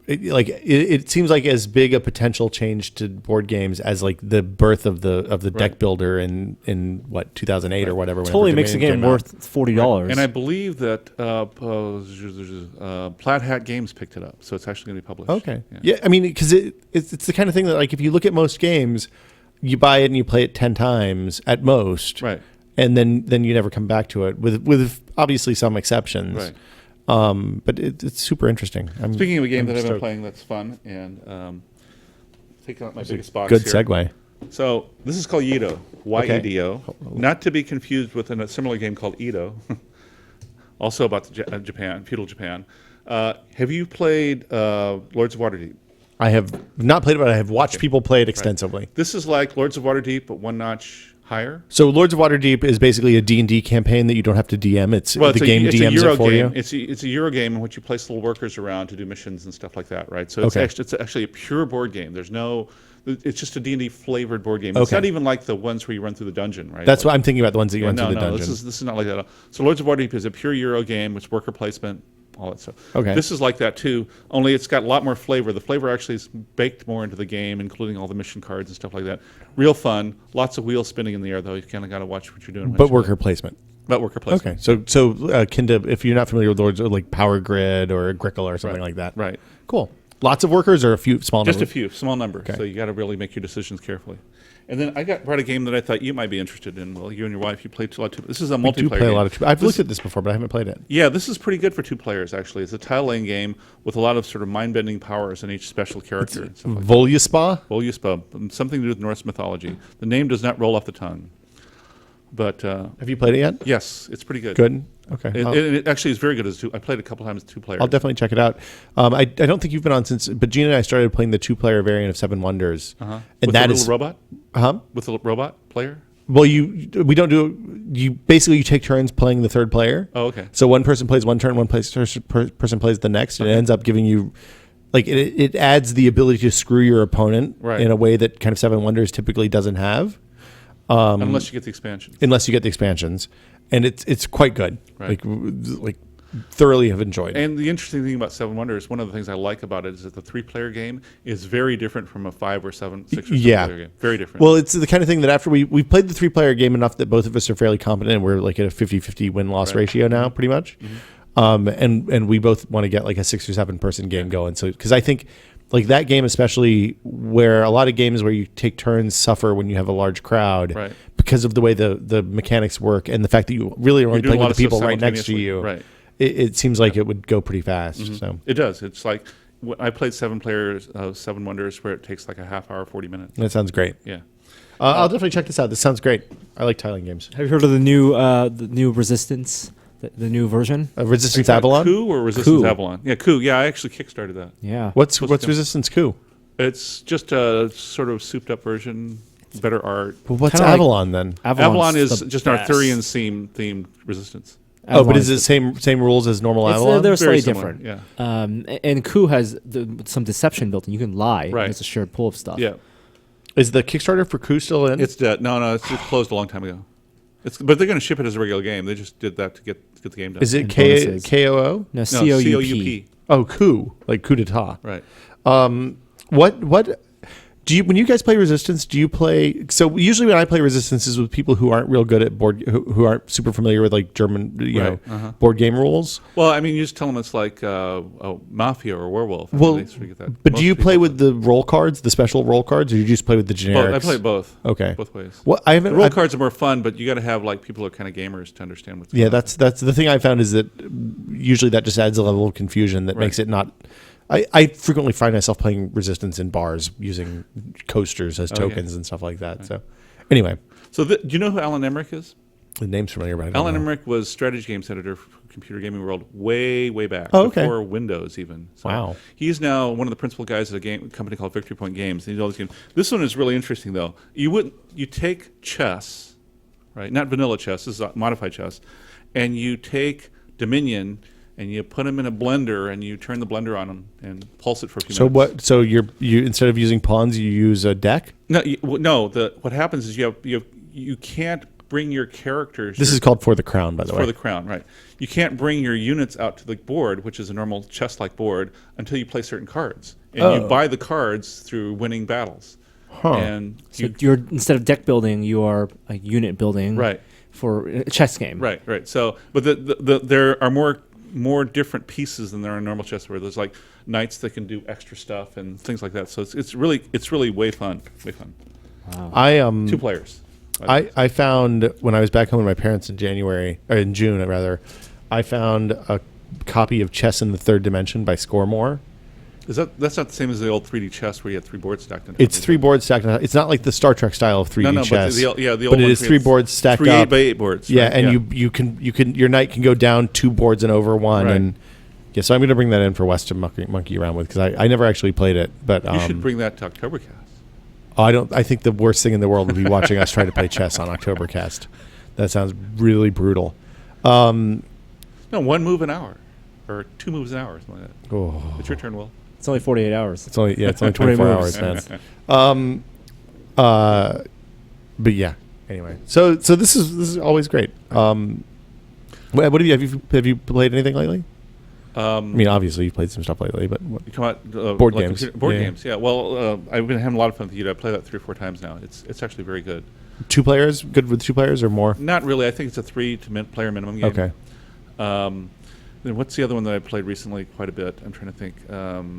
It seems like as big a potential change to board games as like the birth of the deck builder in what 2008 or whatever. Totally makes the game worth $40. And I believe that Plaid Hat Games picked it up, so it's actually going to be published. Okay, yeah, I mean, because it's the kind of thing that, like, if you look at most games, you buy it and you play it 10 times at most, Right. And then you never come back to it, with obviously some exceptions. Right. But it's super interesting. Speaking of a game I'm that I've been stoked. playing that's fun, and taking out my biggest box Good here. segue. So this is called Yido, Y-E-D-O, not to be confused with a similar game called Edo, also about Japan, feudal Japan. Have you played Lords of Waterdeep? I have not played it, but I have watched people play it extensively. This is like Lords of Waterdeep, but one notch higher. So Lords of Waterdeep is basically a D&D campaign that you don't have to DM. It's the game it's DMs a Euro it for game. you. It's a Euro game in which you place little workers around to do missions and stuff like that, right? So it's, Okay. it's actually a pure board game. It's just a D&D flavored board game. It's Okay. not even like the ones where you run through the dungeon, right? That's what I'm thinking about, the ones that you run through the dungeon. This is not like that at all. So Lords of Waterdeep is a pure Euro game. It's worker placement, all that stuff. Okay. This is like that too, only it's got a lot more flavor. The flavor actually is baked more into the game, including all the mission cards and stuff like that. Real fun. Lots of wheels spinning in the air, though. You kind of got to watch what you're doing. But worker placement. But worker placement. Okay, so akin to, if you're not familiar with Lords, like Power Grid or Agricola or something like that. Right. Cool. Lots of workers or a few small Just numbers? a few, small number. Okay. So you got to really make your decisions carefully. And then I brought a game that I thought you might be interested in. Well, you and your wife, you played a lot of. This is a multiplayer Do play game. a lot of. I've looked at this before, but I haven't played it. Yeah, this is pretty good for two players, actually. It's a tile laying game with a lot of sort of mind-bending powers in each special character. And stuff like that. Voluspa? Voluspa, something to do with Norse mythology. The name does not roll off the tongue. But Have you played it yet? yes, it's pretty good. Good. Okay. It actually is very good as two. I played a couple times as two players. I'll definitely check it out. I don't think you've been on since, but Gina and I started playing the 2-player variant of Seven Wonders, Uh-huh. and With that the is little robot? huh? With the robot player? Well, we don't do. You basically, you take turns playing the third player. Oh, okay. So one person plays one turn, person plays the next, and it ends up giving you, like, it adds the ability to screw your opponent Right. in a way that kind of Seven Wonders typically doesn't have, Unless you get the expansion. unless you get the expansions, and it's quite good. Right. Like thoroughly have enjoyed. And the interesting thing about Seven Wonders, one of the things I like about it is that the 3-player game is very different from a 5 or 7, 6 or 7-player game. Very different. Well, it's the kind of thing that after we've played the 3-player game enough that both of us are fairly competent, and we're like at a 50-50 win-loss ratio now, pretty much. And we both want to get like a 6 or 7 person game going. So, because I think like that game, especially where a lot of games where you take turns suffer when you have a large crowd, Right. because of the way the mechanics work and the fact that you really are only doing playing a with lot the of stuff people right next to simultaneously. you. Right. It seems like it would go pretty fast. So It does. It's like I played 7 players of Seven Wonders where it takes like a half hour, 40 minutes. that sounds great. Yeah. I'll definitely check this out. This sounds great. I like tiling games. Have you heard of the new Resistance, the new version? Resistance Avalon. Coup or Resistance Coup. Avalon? Yeah, Coup. Yeah, I actually kickstarted that. Yeah. What's What's the- Resistance Coup? It's just a sort of souped up version, better art. Well, what's Kinda like- Avalon then? Avalon is the just an best. Arthurian themed Resistance. Oh, but is Avalon's it same rules as normal It's, Avalon? they're Very slightly similar, different. yeah. And Coup has some deception built in. You can lie. Right. It's a shared pool of stuff. Yeah. Is the Kickstarter for Coup still in? It's dead. No, it's closed a long time ago. But they're going to ship it as a regular game. They just did that to get the game done. Is it And bonuses. KOO? No, No, COUP. Oh, Coup, like coup d'état. Right. What do you, when you guys play Resistance, do you play, so usually when I play Resistance is with people who aren't real good at who aren't super familiar with like German, board game rules. Well, I mean, you just tell them it's like Mafia or Werewolf. and Well, they sort of get that. but Most do you people play with the roll cards, the special roll cards, or do you just play with the generics? I play both. Okay. Both ways. Well, I haven't. The roll I- cards are more fun, but you got to have like people who are kind of gamers to understand what's Yeah, going on. that's the thing I found is that usually that just adds a level of confusion that Right. makes it not. I frequently find myself playing Resistance in bars using coasters as Oh, yeah. tokens and stuff like that. So, anyway, So do you know who Alan Emmerich is? The name's familiar, but I don't Alan know. Emmerich was strategy games editor for Computer Gaming World way back. Oh, okay. Before Windows even. So Wow. He's now one of the principal guys at a company called Victory Point Games. And he does all these games. This one is really interesting, though. You take chess, right? Not vanilla chess. This is modified chess. And you take Dominion and you put them in a blender and you turn the blender on them and pulse it for a few minutes. What? So you instead of using pawns, you use a deck. No. What happens is you can't bring your characters. This is called For the Crown, by the way. For the Crown, right. You can't bring your units out to the board, which is a normal chess-like board, until you play certain cards. And you buy the cards through winning battles. Huh. And So you're instead of deck building, you are a unit building. Right. For a chess game. Right. So, but there are more different pieces than there are in normal chess, where there's like knights that can do extra stuff and things like that. So it's really way fun. Wow. 2 players. I found when I was back home with my parents in June, I found a copy of Chess in the Third Dimension by Scoremore. That's not the same as the old 3D chess where you had 3 boards stacked on top? It's 3 boards stacked on top. It's not like the Star Trek style of 3D chess. But the old but it one is 3 boards stacked 3 up. 8x8 boards. Yeah, right? and you can your knight can go down 2 boards and over one. Right. And yeah, so I'm going to bring that in for Wes to monkey around with, because I never actually played it. But You should bring that to Octobercast. I think the worst thing in the world would be watching us try to play chess on Octobercast. That sounds really brutal. No, 1 move an hour, or 2 moves an hour, something like that. Oh, It's your turn, Will. It's only 48 hours. it's only 20 24 moves. hours, man. But yeah. Anyway, so this is always great. What have you played anything lately? I mean, obviously you've played some stuff lately, but You come out Board games. Board Yeah. games, yeah. Well, I've been having a lot of fun with you. I play that 3 or 4 times now. It's actually very good. 2 players, good with 2 players or more? Not really. I think it's a 3-player minimum game. Okay. Then what's the other one that I played recently quite a bit? I'm trying to think.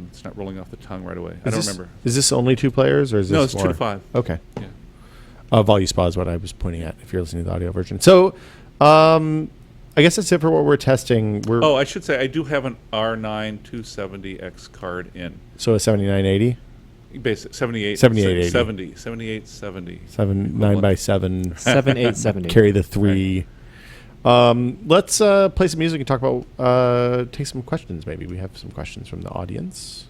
It's not rolling off the tongue right away. I don't remember. Is this only 2 players, or is this No, it's more? 2 to 5. Okay. Yeah. Volume is what I was pointing at if you're listening to the audio version. So, I guess that's it for what we're testing. Oh, I should say I do have an R9 270X card in. So a 7980? Basic 78 7880. 70 7870. 9 by 7. 7870. Carry the 3. Let's play some music and talk about take some questions. Maybe we have some questions from the audience.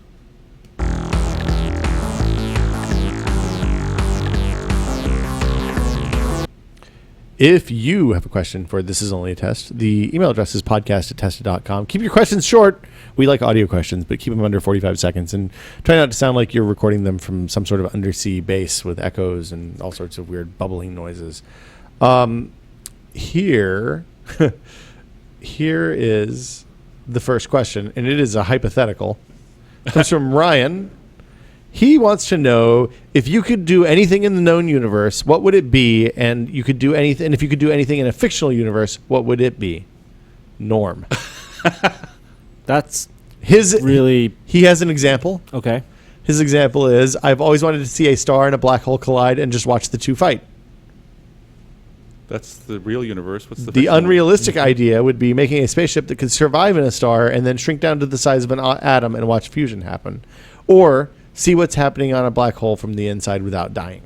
If you have a question for This Is Only a Test, the email address is podcast@tested.com. Keep your questions short. We like audio questions, but keep them under 45 seconds. And try not to sound like you're recording them from some sort of undersea base with echoes and all sorts of weird bubbling noises. Here is the first question, and it is a hypothetical. It comes from Ryan. He wants to know, if you could do anything in the known universe, what would it be? And you could do anything. And if you could do anything in a fictional universe, what would it be? Norm. That's His really He has an example. okay. His example is, I've always wanted to see a star and a black hole collide and just watch the 2 fight. That's the real universe. What's the The fictional one? unrealistic idea would be making a spaceship that could survive in a star and then shrink down to the size of an atom and watch fusion happen. Or see what's happening on a black hole from the inside without dying.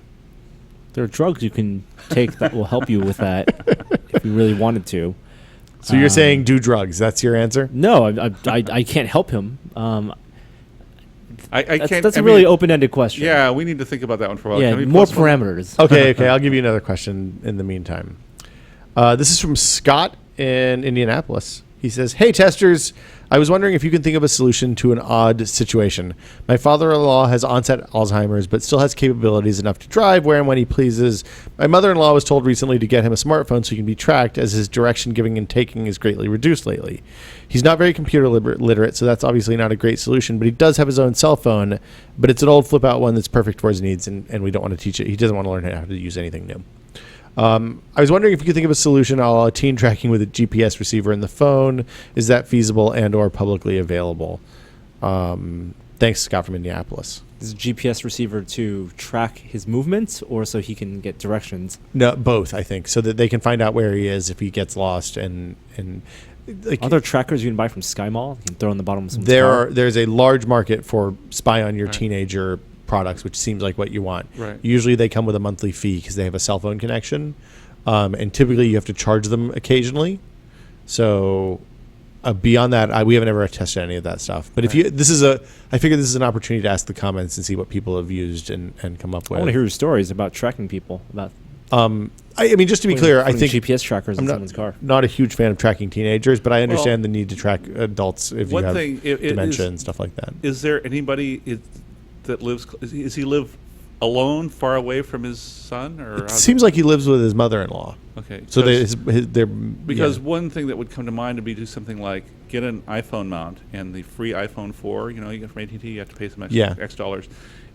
There are drugs you can take that will help you with that if you really wanted to. So you're saying do drugs. That's your answer? No, I can't help him. I can't. That's I a really mean, open-ended question. Yeah, we need to think about that one for a while. Yeah, Can we more postpone it? parameters. Okay. I'll give you another question in the meantime. This is from Scott in Indianapolis. He says, "Hey, testers. I was wondering if you can think of a solution to an odd situation. My father-in-law has onset Alzheimer's, but still has capabilities enough to drive where and when he pleases. My mother-in-law was told recently to get him a smartphone so he can be tracked, as his direction giving and taking is greatly reduced lately. He's not very computer literate, so that's obviously not a great solution, but he does have his own cell phone, but it's an old flip-out one that's perfect for his needs, and we don't want to teach it. He doesn't want to learn how to use anything new. I was wondering if you could think of a solution a la teen tracking with a GPS receiver in the phone. Is that feasible and or publicly available? Thanks, Scott from Indianapolis. Is a GPS receiver to track his movements or so he can get directions? No, both, I think, so that they can find out where he is if he gets lost. And like, Are there trackers you can buy from Sky Mall? You can throw in the bottom of someone's car? there's a large market for spy on your Right. teenager products, which seems like what you want. Right. Usually they come with a monthly fee because they have a cell phone connection. and typically you have to charge them occasionally. So beyond that, we haven't ever tested any of that stuff. But if you, I figure this is an opportunity to ask the comments and see what people have used and come up with. I want to hear your stories about tracking people. About I mean, just to be clear, I think GPS trackers in I'm someone's car. not a huge fan of tracking teenagers, but I understand the need to track adults if you One have thing, dementia and stuff like that. Is there anybody that lives? Is he live alone, far away from his son, or It seems like he lives with his mother-in-law. okay? So they're Because one thing that would come to mind would be do something like get an iPhone mount and the free iPhone 4. You know, you get from AT&T, you have to pay some X dollars,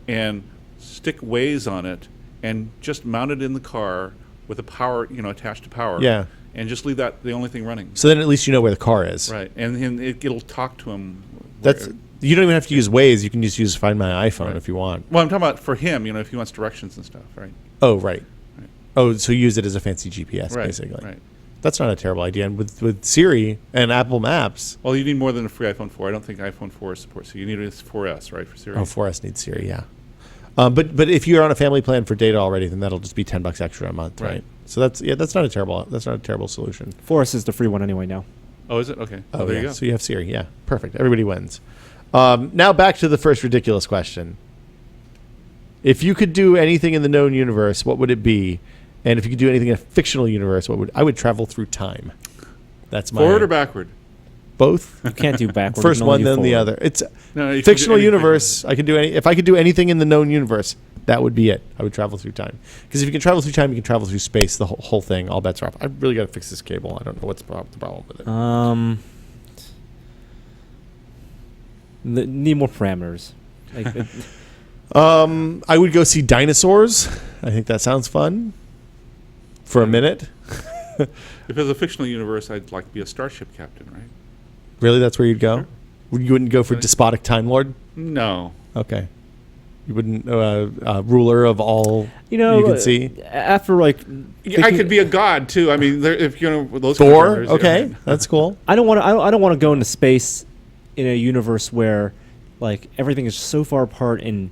and stick Waze on it, and just mount it in the car with a power, attached to power. Yeah. And just leave that the only thing running. So then at least you know where the car is. Right, and it'll talk to him. You don't even have to use Waze. You can just use Find My iPhone if you want. Well, I'm talking about for him. If he wants directions and stuff, right? Oh, right. Oh, so use it as a fancy GPS, Right, basically. right. That's not a terrible idea. And with Siri and Apple Maps. Well, you need more than a free iPhone 4. I don't think iPhone 4 supports. So you need a 4S, right, for Siri. Oh, 4S needs Siri, yeah. But if you're on a family plan for data already, then that'll just be $10 extra a month, right? So that's not a terrible solution. Forest is the free one anyway now. Oh, is it? Okay. Oh, there yeah. you go. So you have Siri, yeah. Perfect. Everybody wins. Now back to the first ridiculous question. If you could do anything in the known universe, what would it be? And if you could do anything in a fictional universe, I would travel through time. That's my Forward or backward? Both. You can't do backward. First you can only one, do then the forward. other. It's No, you can do fictional anything. universe. I can do any. If I could do anything in the known universe, that would be it. I would travel through time. Because if you can travel through time, you can travel through space. The whole thing. All bets are off. I really got to fix this cable. I don't know what's the problem with it. Need more parameters. Like, I would go see dinosaurs. I think that sounds fun. For a minute. If it was a fictional universe, I'd like to be a starship captain, right? Really, that's where you'd go? Sure. You wouldn't go for despotic Time Lord? No. Okay. You wouldn't ruler of all you can see? After like I could be a god too. I mean, if those Thor. characters, Okay, that's cool. I don't want to go into space in a universe where like everything is so far apart and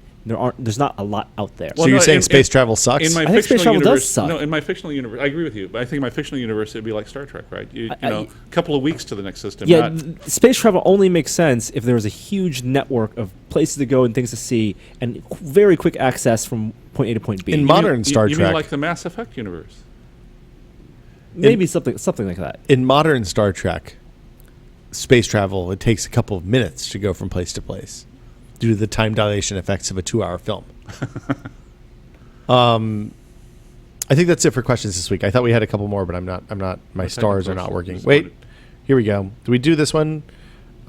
there's not a lot out there. So you're saying space travel sucks? In my I think fictional space travel universe, does suck. No, in my fictional universe, I agree with you. But I think in my fictional universe, it'd be like Star Trek, right? A couple of weeks to the next system. Yeah, not, space travel only makes sense if there was a huge network of places to go and things to see, and very quick access from point A to point B. In modern Star you Trek, mean like the Mass Effect universe? Maybe something like that. in modern Star Trek, space travel, it takes a couple of minutes to go from place to place due to the time dilation effects of a 2-hour film. I think that's it for questions this week. I thought we had a couple more, but I'm not. My stars are not working. Wait, here we go. Did we do this one?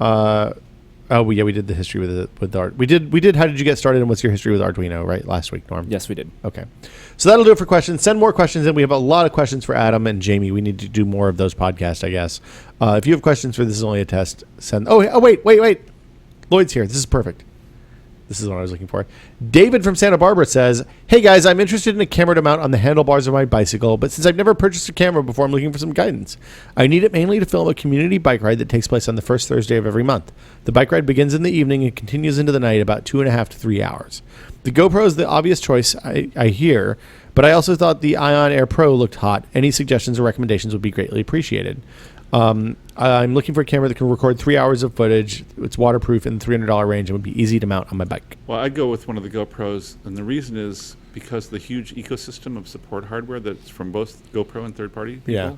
We did the history with art. We did. How did you get started, and what's your history with Arduino? Right, last week, Norm. Yes, we did. Okay, so that'll do it for questions. Send more questions in. We have a lot of questions for Adam and Jamie. We need to do more of those podcasts, I guess. If you have questions for This Is Only a Test, send. Oh, wait. Loyd's here. This is perfect. This is what I was looking for. David from Santa Barbara says, "Hey guys, I'm interested in a camera to mount on the handlebars of my bicycle, but since I've never purchased a camera before, I'm looking for some guidance. I need it mainly to film a community bike ride that takes place on the first Thursday of every month. The bike ride begins in the evening and continues into the night, about 2.5 to 3 hours. The GoPro is the obvious choice, I hear, but I also thought the Ion Air Pro looked hot. Any suggestions or recommendations would be greatly appreciated. I'm looking for a camera that can record 3 hours of footage. It's waterproof in the $300 range and would be easy to mount on my bike." Well, I'd go with one of the GoPros, and the reason is because of the huge ecosystem of support hardware that's from both GoPro and third-party people. Yeah.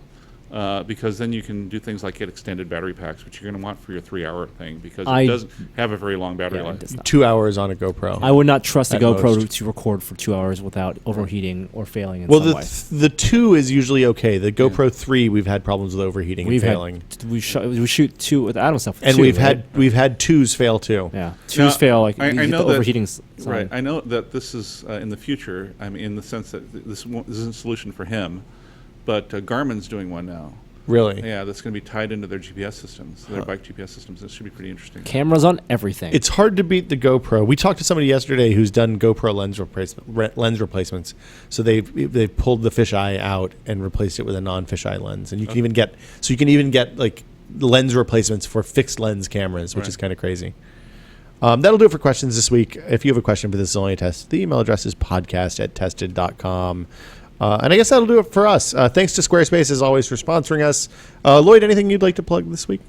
Because then you can do things like get extended battery packs, which you're going to want for your 3-hour thing, because I- it doesn't have a very long battery Yeah, it life. does not. 2 hours on a GoPro. I would not trust a At GoPro most. to record for 2 hours without overheating or failing in Well, some way. the 2 is usually okay. The GoPro 3, we've had problems with overheating and failing. We shoot 2 with Adam stuff. And two, we've right? had 2s fail too. Yeah, 2s fail. Like I you get know the that- overheating Right. sign. I know that this is in the future. I mean, in the sense that this isn't a solution for him, but Garmin's doing one now. Really? Yeah, that's going to be tied into their GPS systems, their bike GPS systems. It should be pretty interesting. Cameras on everything. It's hard to beat the GoPro. We talked to somebody yesterday who's done GoPro lens replacements. So they pulled the fisheye out and replaced it with a non-fisheye lens, and you can even get like lens replacements for fixed lens cameras, which is kind of crazy. That'll do it for questions this week. If you have a question for This Is Only a Test, the email address is podcast@tested.com. And I guess that'll do it for us. Thanks to Squarespace, as always, for sponsoring us. Lloyd, anything you'd like to plug this week?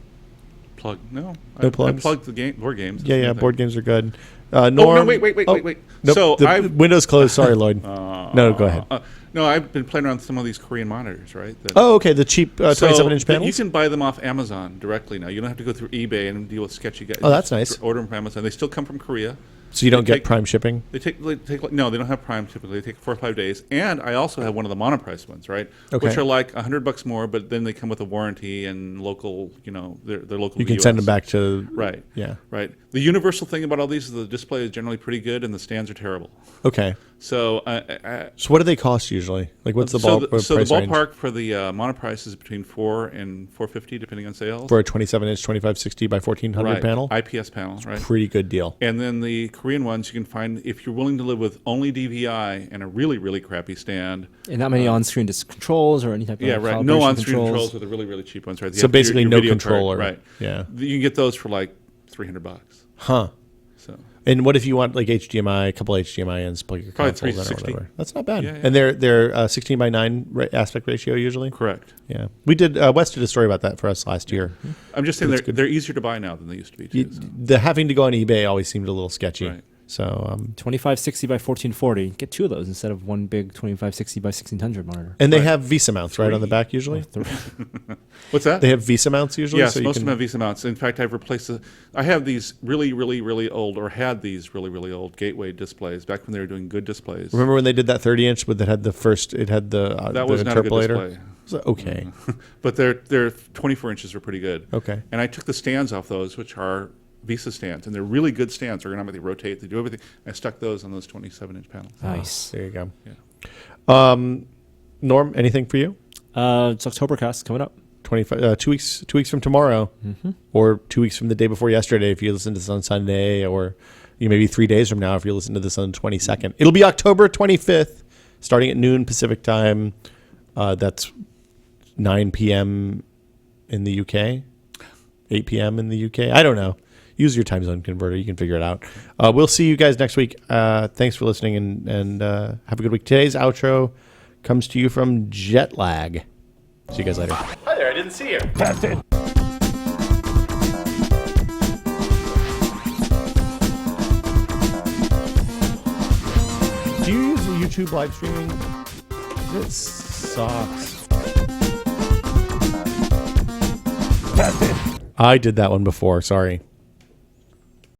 Plug? No. No I plugs? plugged the board games. Yeah, board games are good. Oh, Norm, no, wait. Nope, So the window's closed. Sorry, Lloyd. No, go ahead. No, I've been playing around with some of these Korean monitors, right? Oh, okay. The cheap 27-inch panels? You can buy them off Amazon directly now. You don't have to go through eBay and deal with sketchy guys. Oh, that's nice. Order them from Amazon. They still come from Korea. So you don't get Prime shipping? They take no, they don't have Prime typically. They take 4 or 5 days. And I also have one of the monoprice ones, right? Okay. Which are like $100 more, but then they come with a warranty and local, they're local. You can send them back to... Right. Yeah. Right. The universal thing about all these is the display is generally pretty good and the stands are terrible. Okay. So, so what do they cost usually? Like, what's the price the range? ballpark for the monoprice is between $400 and $450, depending on sales. For a 27-inch 2560 by 1400 panel? IPS panel, right? Pretty good deal. And then the Korean ones you can find if you're willing to live with only DVI and a really, really crappy stand. And not many on-screen controls or any type of right. No on-screen controls with the really, really cheap ones, right? So basically no controller. Right. Yeah. You can get those for like $300. Huh. So. And what if you want like HDMI, a couple HDMI ends, plug your Probably consoles in or 360. whatever? That's not bad. Yeah. And they're 16 by 9 aspect ratio usually? Correct. Yeah. We did, Wes did a story about that for us last year. I'm just saying they're easier to buy now than they used to be. Too, so. The having to go on eBay always seemed a little sketchy. Right. So 2560 by 1440. Get 2 of those instead of one big 2560 by 1600 monitor. and they have VESA mounts right on the back usually. What's that? They have VESA mounts usually. Yes, so most of them have VESA mounts. In fact, I've replaced I have these really, really, really old, or had these really, really old Gateway displays back when they were doing good displays. Remember when they did that 30-inch that had the first? It had the That was not a good display. So, okay. But their 24 inches are pretty good. Okay. And I took the stands off those, which are VESA stands, and they're really good stands. Ergonomic, they rotate, they do everything. I stuck those on those 27-inch panels. Nice. There you go. Yeah. Norm, anything for you? It's Octobercast coming up. 25 2 weeks from tomorrow, or 2 weeks from the day before yesterday if you listen to this on Sunday, or maybe 3 days from now if you listen to this on the 22nd. It'll be October 25th, starting at noon Pacific time. That's 9 p.m. in the UK, 8 p.m. in the UK. I don't know. Use your time zone converter. You can figure it out. We'll see you guys next week. Thanks for listening, and have a good week. Today's outro comes to you from Jetlag. See you guys later. Hi there, I didn't see you. Do you use YouTube live streaming? This sucks. I did that one before. Sorry.